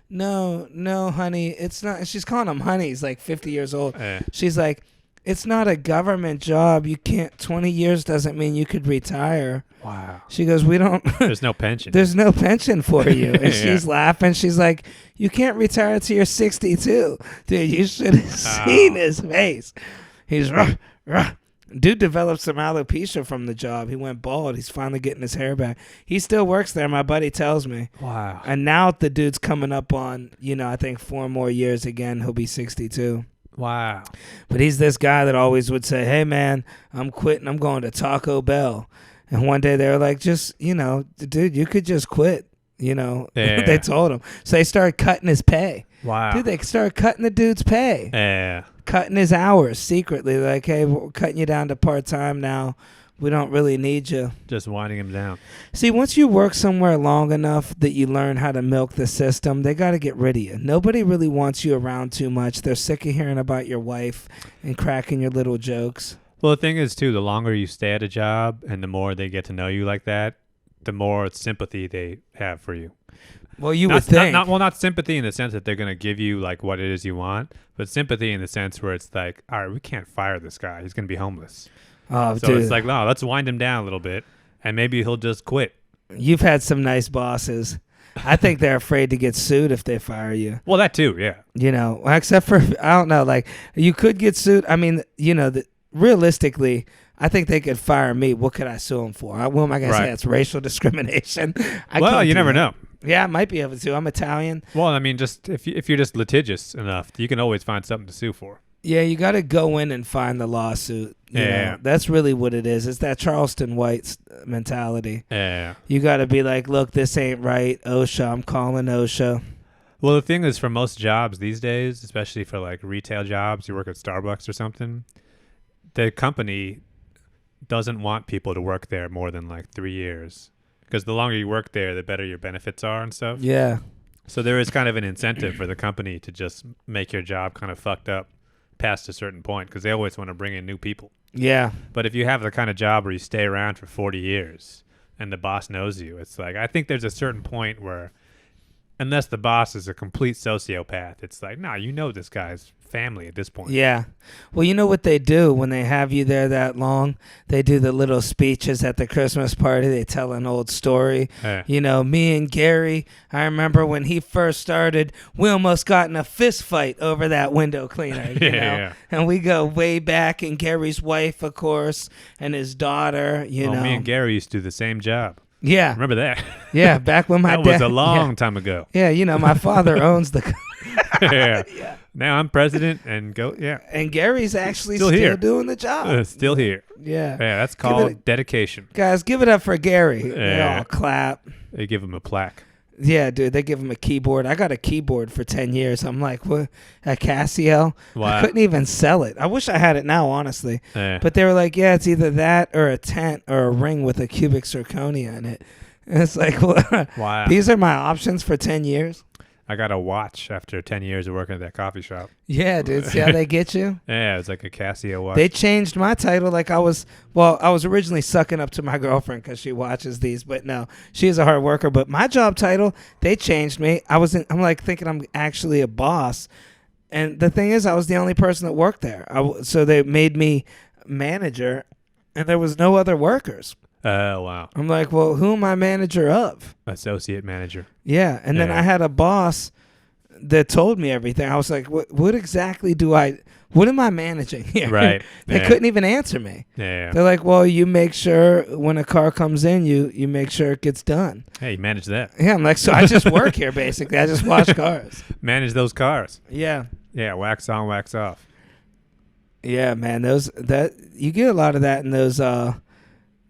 honey. It's not. She's calling him honey. He's like 50 years old. She's like, it's not a government job. You can't, 20 years doesn't mean you could retire. Wow. She goes, we don't. There's no pension. There's no pension for you. And she's laughing. She's like, you can't retire till you're 62. Dude, you should have seen his face. He's Dude developed some alopecia from the job. He went bald. He's finally getting his hair back. He still works there, my buddy tells me. Wow. And now the dude's coming up on, I think 4 more years again. He'll be 62. Wow. But he's this guy that always would say, hey, man, I'm quitting. I'm going to Taco Bell. And one day they were like, just, dude, you could just quit. Yeah. They told him. So they started cutting his pay. Wow. Dude, they started cutting the dude's pay. Yeah. Cutting his hours secretly. Like, hey, we're cutting you down to part-time now. We don't really need you. Just winding him down. See, once you work somewhere long enough that you learn how to milk the system, they got to get rid of you. Nobody really wants you around too much. They're sick of hearing about your wife and cracking your little jokes. Well, the thing is, too, the longer you stay at a job and the more they get to know you like that, the more sympathy they have for you. Well, you would think. Not sympathy in the sense that they're going to give you like what it is you want, but sympathy in the sense where it's like, all right, we can't fire this guy. He's going to be homeless. Oh, so dude. it's like, no, let's wind him down a little bit, and maybe he'll just quit. You've had some nice bosses. I think they're afraid to get sued if they fire you. Well, that too, yeah. Except for, I don't know, like, you could get sued. I mean, realistically, I think they could fire me. What could I sue them for? What am I going to say? It's racial discrimination. Well, you never know. Yeah, I might be able to. I'm Italian. Well, I mean, just if you're just litigious enough, you can always find something to sue for. Yeah, you got to go in and find the lawsuit. You know? That's really what it is. It's that Charleston White mentality. Yeah. You got to be like, look, this ain't right. OSHA, I'm calling OSHA. Well, the thing is, for most jobs these days, especially for like retail jobs, you work at Starbucks or something, the company doesn't want people to work there more than like 3 years, because the longer you work there, the better your benefits are and stuff. Yeah. So there is kind of an incentive for the company to just make your job kind of fucked up past a certain point, because they always want to bring in new people. Yeah. But if you have the kind of job where you stay around for 40 years and the boss knows you, it's like, I think there's a certain point where, unless the boss is a complete sociopath, it's like, nah, this guy's family at this point. Yeah. Well, you know what they do when they have you there that long? They do the little speeches at the Christmas party. They tell an old story. Me and Gary, I remember when he first started, we almost got in a fist fight over that window cleaner. Yeah. And we go way back, and Gary's wife, of course, and his daughter, Me and Gary used to do the same job. Yeah. Remember that? Yeah, back when my that dad... was a long time ago. Yeah, my father owns the... Yeah. Now I'm president and And Gary's actually still doing the job. Still here. Yeah. Yeah, that's called dedication. Guys, give it up for Gary. Yeah. They all clap. They give him a plaque. Yeah, dude, they give him a keyboard. I got a keyboard for 10 years. I'm like, what? A Casio? Wow. I couldn't even sell it. I wish I had it now, honestly. Yeah. But they were like, yeah, it's either that or a tent or a ring with a cubic zirconia in it. And it's like, wow. These are my options for 10 years? I got a watch after 10 years of working at that coffee shop. Yeah, dude. See how they get you? Yeah, it was like a Casio watch. They changed my title. Like I was originally sucking up to my girlfriend because she watches these, but no, she's a hard worker. But my job title, they changed me. I'm like thinking I'm actually a boss. And the thing is, I was the only person that worked there. So they made me manager, and there was no other workers. Oh, wow. I'm like, well, who am I manager of? Associate manager. Yeah. And then I had a boss that told me everything. I was like, what exactly what am I managing here? Right. They couldn't even answer me. Yeah. They're like, well, you make sure when a car comes in, you make sure it gets done. Hey, manage that. Yeah. I'm like, so I just work here, basically. I just wash cars. Manage those cars. Yeah. Yeah. Wax on, wax off. Yeah, man. You get a lot of that in those,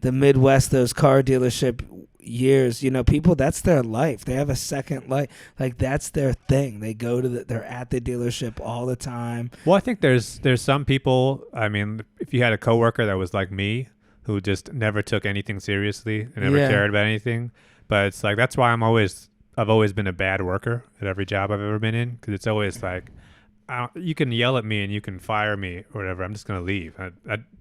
the Midwest, those car dealership years. People, that's their life. They have a second life. Like that's their thing. They go they're at the dealership all the time. Well, I think there's some people, I mean, if you had a coworker that was like me, who just never took anything seriously and never cared about anything, but it's like, that's why I've always been a bad worker at every job I've ever been in, because it's always like, you can yell at me and you can fire me or whatever. I'm just going to leave.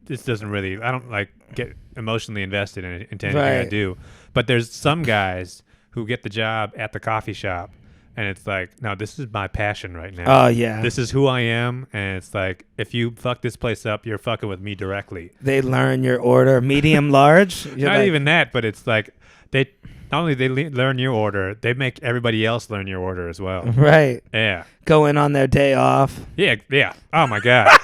This doesn't really, I don't like get emotionally invested in anything I do. But there's some guys who get the job at the coffee shop and it's like, no, this is my passion right now. Oh, yeah. This is who I am. And it's like, if you fuck this place up, you're fucking with me directly. They learn your order, medium, large. Not even that, but it's like, not only they learn your order, they make everybody else learn your order as well. Right. Yeah. Go in on their day off. Yeah. Oh, my God.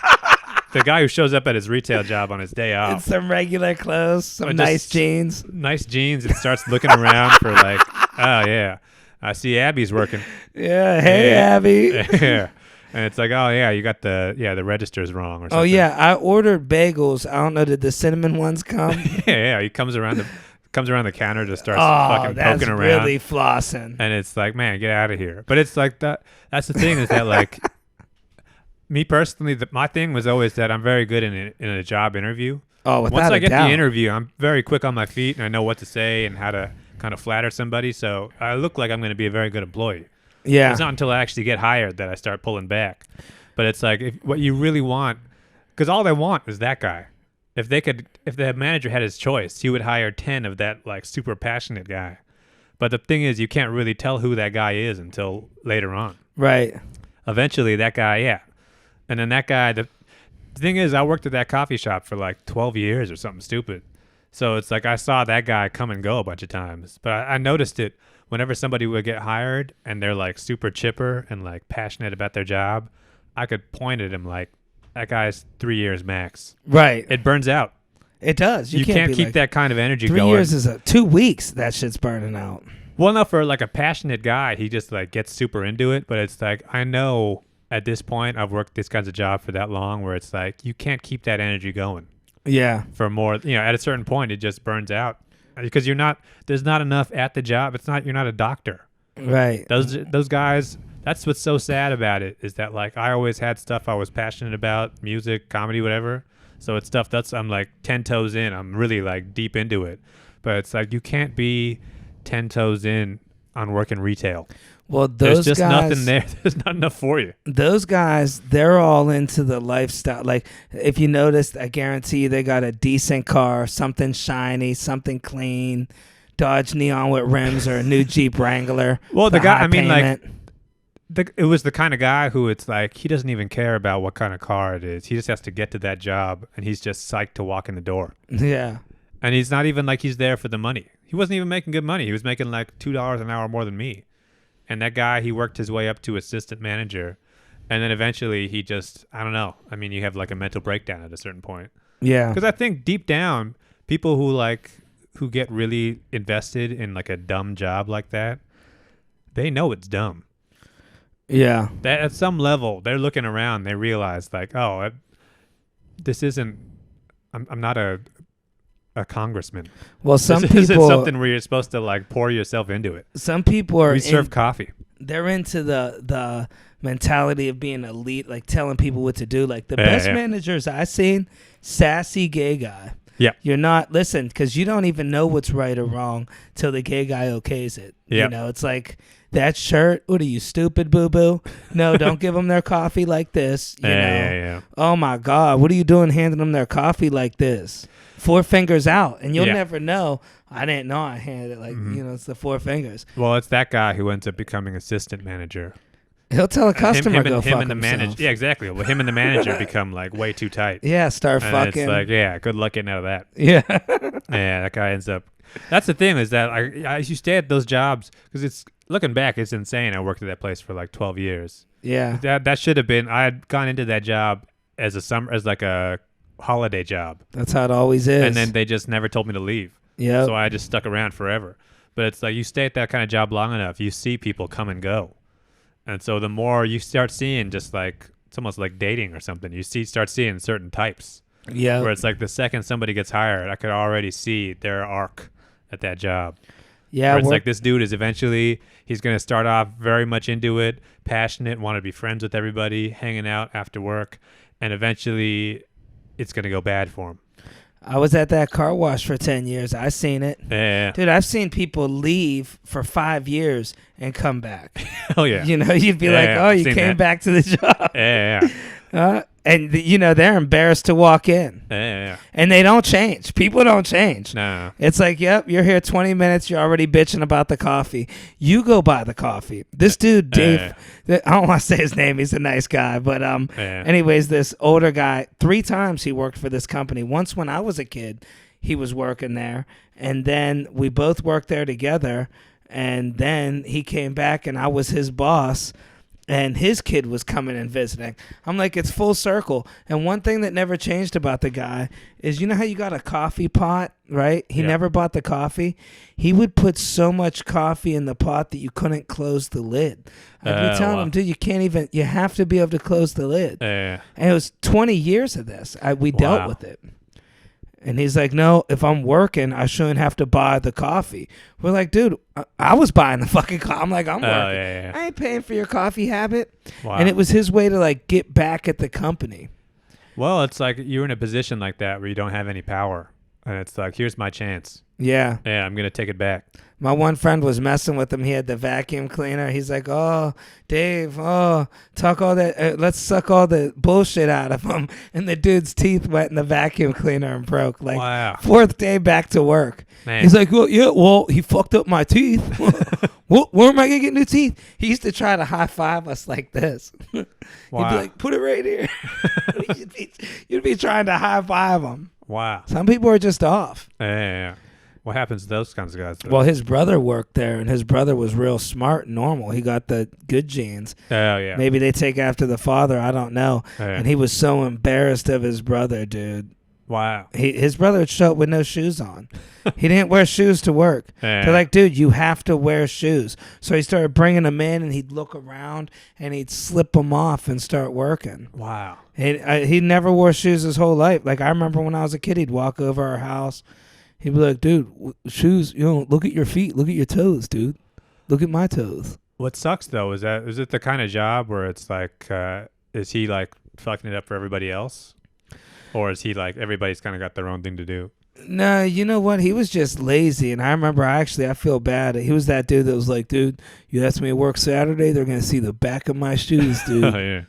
the guy who shows up at his retail job on his day off. It's some regular clothes, some nice jeans. Nice jeans, and starts looking around for like, oh yeah, I see Abby's working. Yeah, hey Abby. Yeah. And it's like, oh yeah, you got the register's wrong or something. Oh yeah, I ordered bagels. I don't know, did the cinnamon ones come? yeah, he comes around the counter, just starts fucking poking around. Really flossing. And it's like, man, get out of here. But it's like that's the thing is that like, me personally, my thing was always that I'm very good in a job interview. Oh, without Once I get doubt. the interview, I'm very quick on my feet and I know what to say and how to kind of flatter somebody. So I look like I'm going to be a very good employee. Yeah. It's not until I actually get hired that I start pulling back. But it's like what you really want, because all they want is that guy. If the manager had his choice, he would hire 10 of that like super passionate guy. But the thing is, you can't really tell who that guy is until later on. Right. Eventually, that guy, yeah. And then that guy, the thing is, I worked at that coffee shop for like 12 years or something stupid. So it's like I saw that guy come and go a bunch of times. But I noticed it whenever somebody would get hired and they're like super chipper and like passionate about their job, I could point at him like, that guy's 3 years max. Right. It burns out. It does. You can't keep like, that kind of energy 3 going. 3 years is 2 weeks. That shit's burning out. Well, no, for like a passionate guy, he just like gets super into it. But it's like, I know at this point, I've worked this kinds of job for that long where it's like, you can't keep that energy going. Yeah. For more, at a certain point, it just burns out because there's not enough at the job. You're not a doctor. Right. Those guys, that's what's so sad about it is that like I always had stuff I was passionate about, music, comedy, whatever. So it's stuff I'm like 10 toes in. I'm really like deep into it. But it's like you can't be 10 toes in on working retail. Well, there's just nothing there. There's not enough for you. Those guys, they're all into the lifestyle. Like, if you noticed, I guarantee you they got a decent car, something shiny, something clean, Dodge Neon with rims, or a new Jeep Wrangler. Well, the guy, I mean, payment. it was the kind of guy who it's like he doesn't even care about what kind of car it is. He just has to get to that job, and he's just psyched to walk in the door. Yeah. And he's not even like he's there for the money. He wasn't even making good money. He was making like $2 an hour more than me. And that guy, he worked his way up to assistant manager. And then eventually he just, I don't know. I mean, you have like a mental breakdown at a certain point. Yeah. Because I think deep down, people who get really invested in like a dumb job like that, they know it's dumb. Yeah. That at some level, they're looking around, they realize like, oh, this isn't, I'm not a congressman. Well, some this people isn't something where you're supposed to like pour yourself into it. Some people are. We serve coffee. They're into the mentality of being elite, like telling people what to do. Like the best managers I've seen, sassy gay guy. Yeah. You're not listen because you don't even know what's right or wrong till the gay guy okays it. Yeah. You know, it's like that shirt. What are you, stupid, boo boo? No, don't give them their coffee like this. You know. Yeah. Oh my God, what are you doing handing them their coffee like this? 4 fingers out, and you'll never know. I didn't know I handed it like it's the 4 fingers. Well, it's that guy who ends up becoming assistant manager. He'll tell a customer him go and fuck the himself. manager. Yeah, exactly. Well, him and the manager become like way too tight. Yeah, start and fucking. It's like good luck getting out of that. Yeah. Yeah, that guy ends up. That's the thing is that I used to stay at those jobs because it's looking back, it's insane. I worked at that place for like 12 years. Yeah. That should have been. I had gone into that job as like a holiday job. That's how it always is. And then they just never told me to leave. Yeah. So I just stuck around forever. But it's like you stay at that kind of job long enough, you see people come and go. And so the more you start seeing just like it's almost like dating or something. You start seeing certain types. Yeah. Where it's like the second somebody gets hired, I could already see their arc at that job. Yeah. Where it's like this dude is eventually he's going to start off very much into it, passionate, want to be friends with everybody, hanging out after work, and eventually it's going to go bad for him. I was at that car wash for 10 years. I seen it. Yeah. Dude, I've seen people leave for 5 years and come back. Oh, yeah. You know, you'd be like, oh, you came back to the job. Yeah. And, they're embarrassed to walk in. Yeah. And they don't change. People don't change. No. It's like, yep, you're here 20 minutes. You're already bitching about the coffee. You go buy the coffee. This dude, Dave, I don't want to say his name. He's a nice guy. But anyways, this older guy, 3 times he worked for this company. Once when I was a kid, he was working there. And then we both worked there together. And then he came back and I was his boss. and his kid was coming and visiting. I'm like, it's full circle. And one thing that never changed about the guy is, you know how you got a coffee pot, right? He never bought the coffee. He would put so much coffee in the pot that you couldn't close the lid. I'd be telling him, dude, you have to be able to close the lid. And it was 20 years of this. We dealt with it. And he's like, no, if I'm working, I shouldn't have to buy the coffee. We're like, dude, I was buying the fucking coffee. I'm like, I'm working. I ain't paying for your coffee habit. Wow. And it was his way to like get back at the company. Well, it's like you're in a position like that where you don't have any power. And it's like, here's my chance. Yeah. Yeah, I'm going to take it back. My one friend was messing with him. He had the vacuum cleaner. He's like, oh, Dave, talk all that. Let's suck all the bullshit out of him. And the dude's teeth went in the vacuum cleaner and broke. Like, wow. 4th day back to work. Man. He's like, well, he fucked up my teeth. Where am I going to get new teeth? He used to try to high five us like this. Wow. He'd be like, put it right here. You'd be trying to high five him. Wow. Some people are just off. Yeah. What happens to those kinds of guys, though? Well, his brother worked there, and his brother was real smart and normal. He got the good genes. Oh, yeah. Maybe they take after the father. I don't know. Oh, yeah. And he was so embarrassed of his brother, dude. Wow. His brother would show up with no shoes on. He didn't wear shoes to work. Yeah. They're like, dude, you have to wear shoes. So he started bringing them in, and he'd look around, and he'd slip them off and start working. Wow. He never wore shoes his whole life. Like, I remember when I was a kid, he'd walk over our house. He'd be like, dude, shoes, look at your feet. Look at your toes, dude. Look at my toes. What sucks, though, is it the kind of job where it's like, is he, like, fucking it up for everybody else? Or is he, like, everybody's kind of got their own thing to do? No, you know what? He was just lazy. And I remember, I feel bad. He was that dude that was like, dude, you asked me to work Saturday, they're going to see the back of my shoes, dude. Oh, yeah.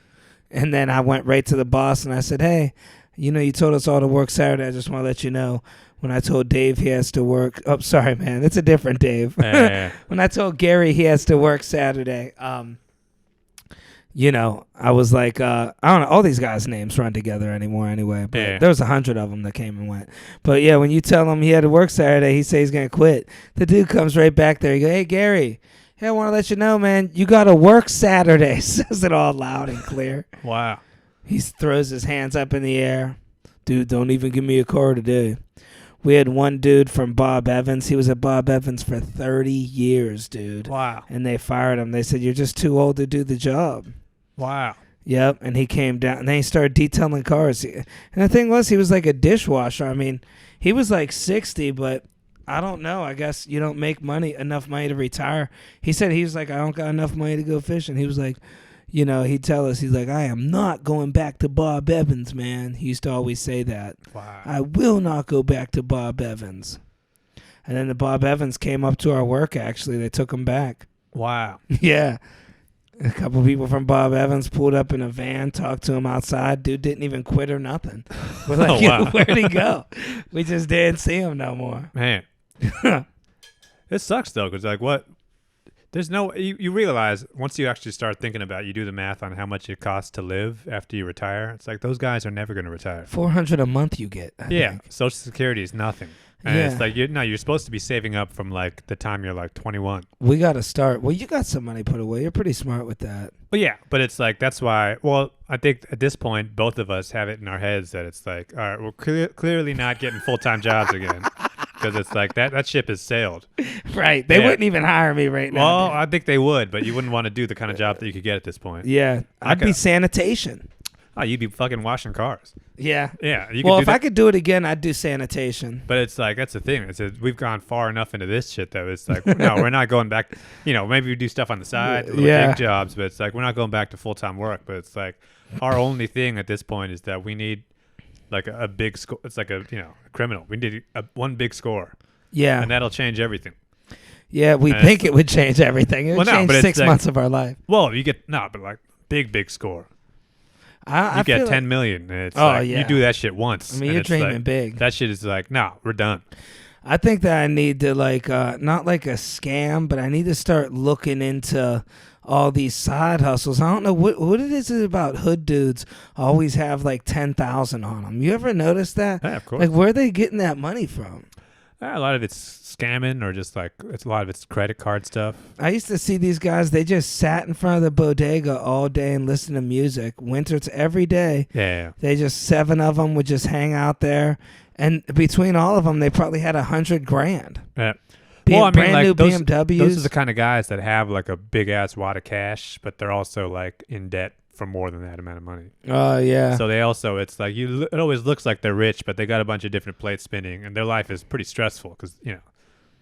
And then I went right to the boss, and I said, hey, you told us all to work Saturday. I just want to let you know. When I told Dave he has to work, oh, sorry, man, it's a different Dave. When I told Gary he has to work Saturday, I was like, I don't know, all these guys' names run together anymore anyway, but there was 100 of them that came and went. But yeah, when you tell him he had to work Saturday, he says he's going to quit. The dude comes right back there. He goes, hey, Gary, hey, I want to let you know, man, you got to work Saturday. Says it all loud and clear. Wow. He throws his hands up in the air. Dude, don't even give me a car today. We had one dude from Bob Evans. He was at Bob Evans for 30 years, dude. Wow. And they fired him. They said, you're just too old to do the job. Wow. Yep. And he came down, and then he started detailing cars. And the thing was, he was like a dishwasher. I mean, he was like 60, but I don't know. I guess you don't make enough money to retire. He said he was like, I don't got enough money to go fishing. He was like, he'd tell us, he's like, I am not going back to Bob Evans, man. He used to always say that. Wow. I will not go back to Bob Evans. And then the Bob Evans came up to our work, actually. They took him back. Wow. Yeah. A couple people from Bob Evans pulled up in a van, talked to him outside. Dude didn't even quit or nothing. We're like, wow. Where'd he go? We just didn't see him no more. Man. It sucks, though, because, like, what? There's no, you realize once you actually start thinking about it, you do the math on how much it costs to live after you retire. It's like those guys are never going to retire. $400 a month you get. I think. Social Security is nothing. And it's like, you're supposed to be saving up from like the time you're like 21. We got to start. Well, you got some money put away. You're pretty smart with that. Well, yeah, but it's like, that's why, well, I think at this point, both of us have it in our heads that it's like, all right, we're clearly not getting full-time jobs again. Because it's like that ship has sailed. Right. They wouldn't even hire me right now. Well, I think they would, but you wouldn't want to do the kind of job that you could get at this point. Yeah. I'd be sanitation. Oh, you'd be fucking washing cars. Yeah. Yeah. Well, if I could do it again, I'd do sanitation. But it's like, that's the thing. We've gone far enough into this shit, though. It's like, no, we're not going back. Maybe we do stuff on the side, big jobs, but it's like, we're not going back to full-time work. But it's like, our only thing at this point is that we need like a big score. It's like a criminal. We need one big score. Yeah. And that'll change everything. Yeah, we think it would change everything. It would change 6 months of our life. Well, but like big score. You get 10 million. It's you do that shit once. I mean, you're dreaming big. That shit is like, no, we're done. I think that I need to like, not like a scam, but I need to start looking into all these side hustles. I don't know what it is about hood dudes always have like 10,000 on them. You ever notice that? Yeah, of course. Like, where are they getting that money from? A lot of it's scamming or just like a lot of it's credit card stuff. I used to see these guys. They just sat in front of the bodega all day and listened to music. Winters every day. Yeah. They just 7 of them would just hang out there, and between all of them, they probably had $100,000. Yeah. Brand new those, BMWs. Those are the kind of guys that have like a big ass wad of cash, but they're also like in debt for more than that amount of money. Oh yeah. So they also, it's like it always looks like they're rich, but they got a bunch of different plates spinning, and their life is pretty stressful because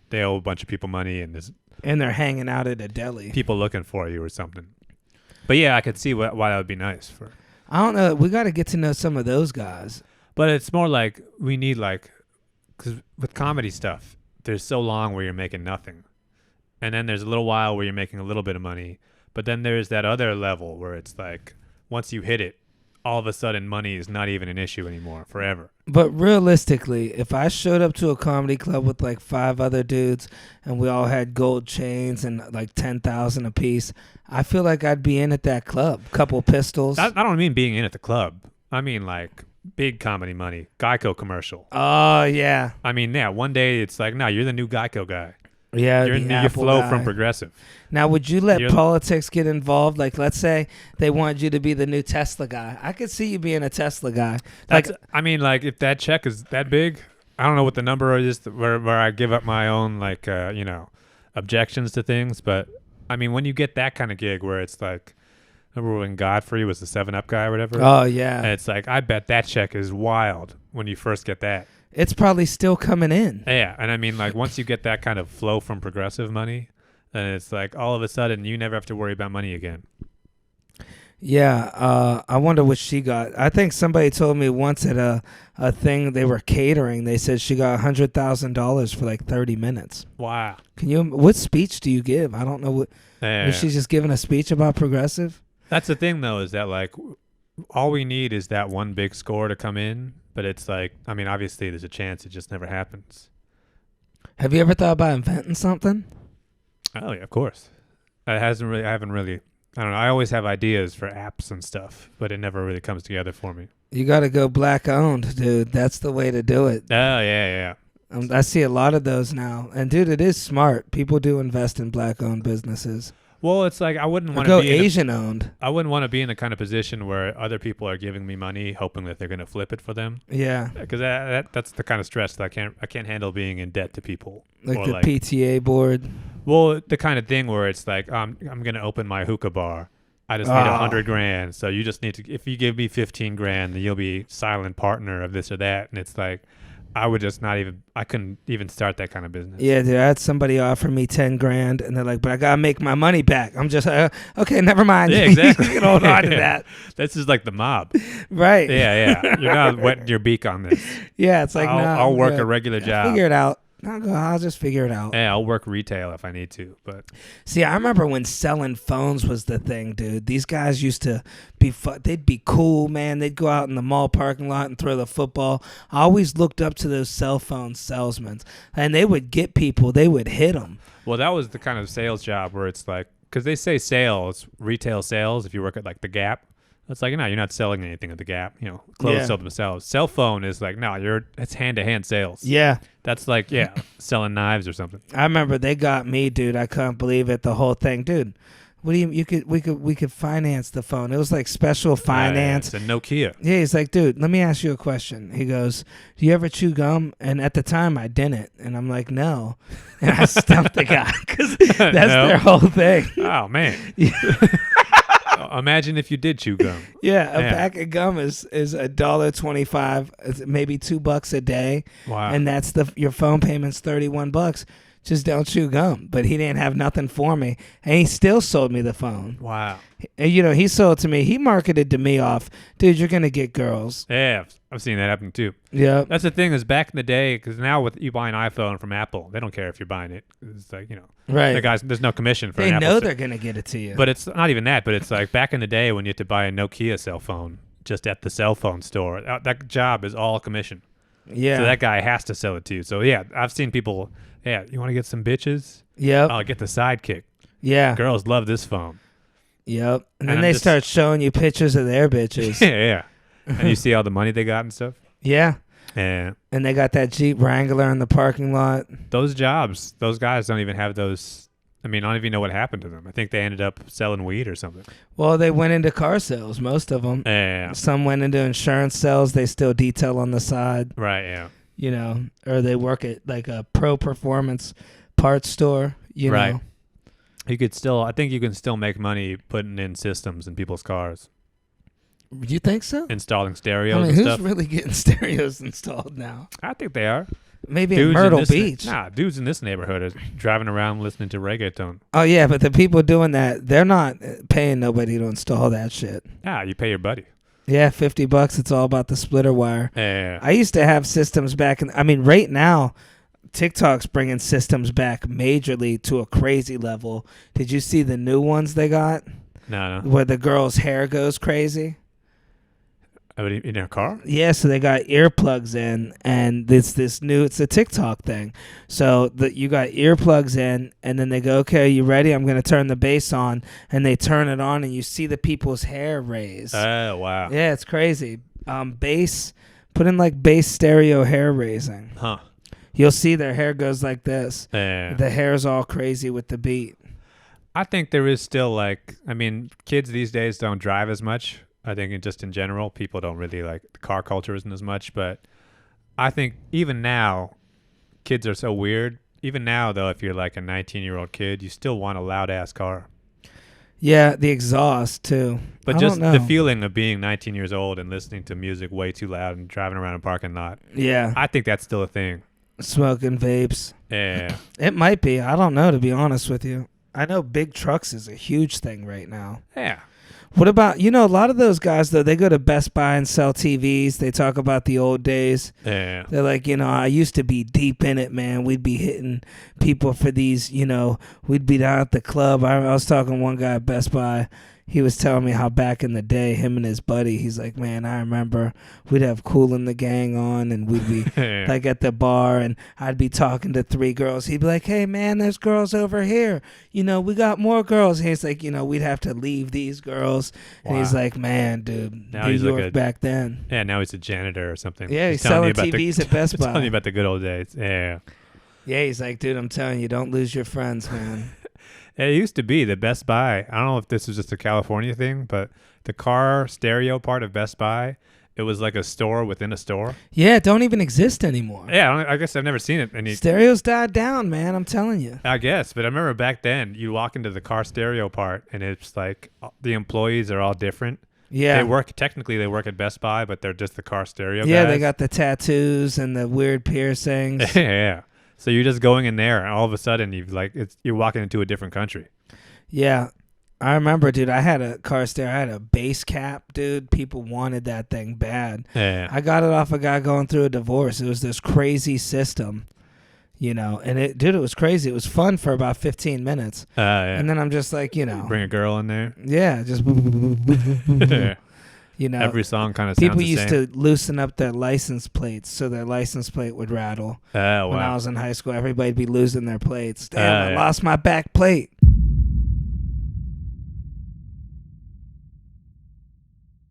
they owe a bunch of people money, and there's they're hanging out at a deli. People looking for you or something. But yeah, I could see why that would be nice for. I don't know. We got to get to know some of those guys. But it's more like we need because with comedy stuff, there's so long where you're making nothing, and then there's a little while where you're making a little bit of money. But then there's that other level where it's like once you hit it, all of a sudden money is not even an issue anymore forever. But realistically, if I showed up to a comedy club with like 5 other dudes and we all had gold chains and like 10,000 a piece, I feel like I'd be in at that club. Couple pistols. I don't mean being in at the club. I mean like big comedy money. Geico commercial. Oh, yeah. I mean, yeah, one day it's like, no, you're the new Geico guy. Yeah, you flow guy. From Progressive. Now, would you let politics get involved? Like, let's say they wanted you to be the new Tesla guy. I could see you being a Tesla guy. If that check is that big, I don't know what the number is where I give up my own objections to things. But I mean, when you get that kind of gig where it's like, remember when Godfrey was the 7-Up guy or whatever? Oh yeah. And it's like, I bet that check is wild when you first get that. It's probably still coming in. Yeah, and I mean, like, once you get that kind of flow from Progressive money, then it's like all of a sudden you never have to worry about money again. Yeah, I wonder what she got. I think somebody told me once at a thing they were catering, they said she got $100,000 for like 30 minutes. Wow. What speech do you give? I don't know what. Yeah. Was she just giving a speech about Progressive? That's the thing, though, is that like all we need is that one big score to come in. But it's like, I mean, obviously there's a chance it just never happens. Have you ever thought about inventing something? Oh, yeah, of course. I haven't really, I don't know. I always have ideas for apps and stuff, but it never really comes together for me. You got to go black owned, dude. That's the way to do it. Oh, yeah. I see a lot of those now. And, dude, it is smart. People do invest in black owned businesses. Well, it's like I wouldn't want to be Asian owned. I wouldn't want to be in the kind of position where other people are giving me money, hoping that they're going to flip it for them. Yeah, because that's the kind of stress that I can't handle being in debt to people. Like the PTA board. Well, the kind of thing where it's like I'm going to open my hookah bar. I just need $100,000. So you just need to. If you give me $15,000, then you'll be silent partner of this or that. And it's like. I couldn't even start that kind of business. Yeah, dude, I had somebody offer me $10,000 and they're like, but I got to make my money back. I'm just, okay, never mind. Yeah, exactly. You can hold on to that. This is like the mob. Right. Yeah. You're not wetting your beak on this. Yeah, it's like, I'll work a regular job. Figure it out. I'll just figure it out. Yeah, I'll work retail if I need to. But see, I remember when selling phones was the thing, dude. These guys used to be they'd be cool, man. They'd go out in the mall parking lot and throw the football. I always looked up to those cell phone salesmen, and they would get people. They would hit them. Well, that was the kind of sales job where it's like, because they say sales, retail sales, if you work at like the Gap. It's like, no, you're not selling anything at the Gap. Clothes sell themselves. Cell phone is like, no, it's hand-to-hand sales. Yeah. That's like, selling knives or something. I remember they got me, dude. I couldn't believe it. The whole thing, dude. What do we could finance the phone. It was like special finance. It's a Nokia. Yeah, he's like, dude, let me ask you a question. He goes, do you ever chew gum? And at the time, I didn't. And I'm like, no. And I stumped the guy because that's their whole thing. Oh, man. Imagine if you did chew gum. Yeah, a pack of gum is $1.25, it's maybe $2 a day. Wow. And that's your phone payment's $31. Just don't chew gum. But he didn't have nothing for me, and he still sold me the phone. Wow. He sold to me. He marketed to me off, dude, you're gonna get girls. Yeah, I've seen that happen too. Yeah. That's the thing is back in the day, because now with you buy an iPhone from Apple, they don't care if you're buying it. It's like, right. The guys, there's no commission for they an Apple. They know they're gonna get it to you. But it's not even that. But it's like back in the day when you had to buy a Nokia cell phone just at the cell phone store. That job is all commission. Yeah. So that guy has to sell it to you. So yeah, I've seen people. Yeah, you want to get some bitches? Yep. Oh, get the Sidekick. Yeah. Girls love this phone. Yep. And then they start showing you pictures of their bitches. Yeah. And you see all the money they got and stuff? Yeah. And they got that Jeep Wrangler in the parking lot. Those jobs, those guys don't even have those. I mean, I don't even know what happened to them. I think they ended up selling weed or something. Well, they went into car sales, most of them. Yeah. Some went into insurance sales. They still detail on the side. Right, yeah. You know, or they work at like a pro performance parts store, you know. I think you can still make money putting in systems in people's cars. You think so? Installing stereos and who's stuff. really getting stereos installed now? I think they are. Maybe in Myrtle Beach. Dudes in this neighborhood are driving around listening to reggaeton. Oh, yeah, but the people doing that, they're not paying nobody to install that shit. You pay your buddy. Yeah, $50. It's all about the splitter wire. Yeah. I used to have systems back right now, TikTok's bringing systems back majorly to a crazy level. Did you see the new ones they got? No. Where the girl's hair goes crazy? In her car? Yeah, so they got earplugs in, and it's a TikTok thing. So you got earplugs in, and then they go, okay, you ready? I'm going to turn the bass on, and they turn it on, and you see the people's hair raise. Oh, wow. Yeah, it's crazy. Bass, put in like bass stereo hair raising. Huh. You'll see their hair goes like this. Yeah. The hair's all crazy with the beat. I think there is still kids these days don't drive as much. I think just in general, people don't really the car culture isn't as much. But I think even now, kids are so weird. Even now, though, if you're like a 19-year-old kid, you still want a loud-ass car. Yeah, the exhaust, too. But just the feeling of being 19 years old and listening to music way too loud and driving around a parking lot. Yeah. I think that's still a thing. Smoking vapes. Yeah. It might be. I don't know, to be honest with you. I know big trucks is a huge thing right now. Yeah. What about, a lot of those guys, though, they go to Best Buy and sell TVs. They talk about the old days. Yeah. They're like, I used to be deep in it, man. We'd be hitting people for these, we'd be down at the club. I was talking to one guy at Best Buy. He was telling me how back in the day, him and his buddy, he's like, man, I remember we'd have Kool and the Gang on, and we'd be like at the bar, and I'd be talking to 3 girls. He'd be like, hey, man, there's girls over here. We got more girls. And he's like, we'd have to leave these girls. Wow. And he's like, man, dude, now New York back then. Yeah, now he's a janitor or something. Yeah, he's selling TVs at Best Buy. Telling you about the good old days. Yeah. Yeah, he's like, dude, I'm telling you, don't lose your friends, man. It used to be the Best Buy. I don't know if this is just a California thing, but the car stereo part of Best Buy, it was like a store within a store. Yeah, it don't even exist anymore. Yeah, I guess I've never seen it. Stereos died down, man. I'm telling you. I guess, but I remember back then, you walk into the car stereo part, and it's like the employees are all different. Yeah. They work at Best Buy, but they're just the car stereo Yeah, guys. they got the tattoos and the weird piercings. Yeah. So you're just going in there, and all of a sudden you're walking into a different country. Yeah, I remember, dude. I had a car stereo. I had a bass cap, dude. People wanted that thing bad. Yeah. I got it off a guy going through a divorce. It was this crazy system, and it was crazy. It was fun for about 15 minutes. Yeah. And then I'm just like, bring a girl in there. Yeah, just. Every song kind of sounds people the used same. to loosen up their license plates so their license plate would rattle. Oh, wow. When I was in high school, everybody'd be losing their plates. Damn, I lost my back plate.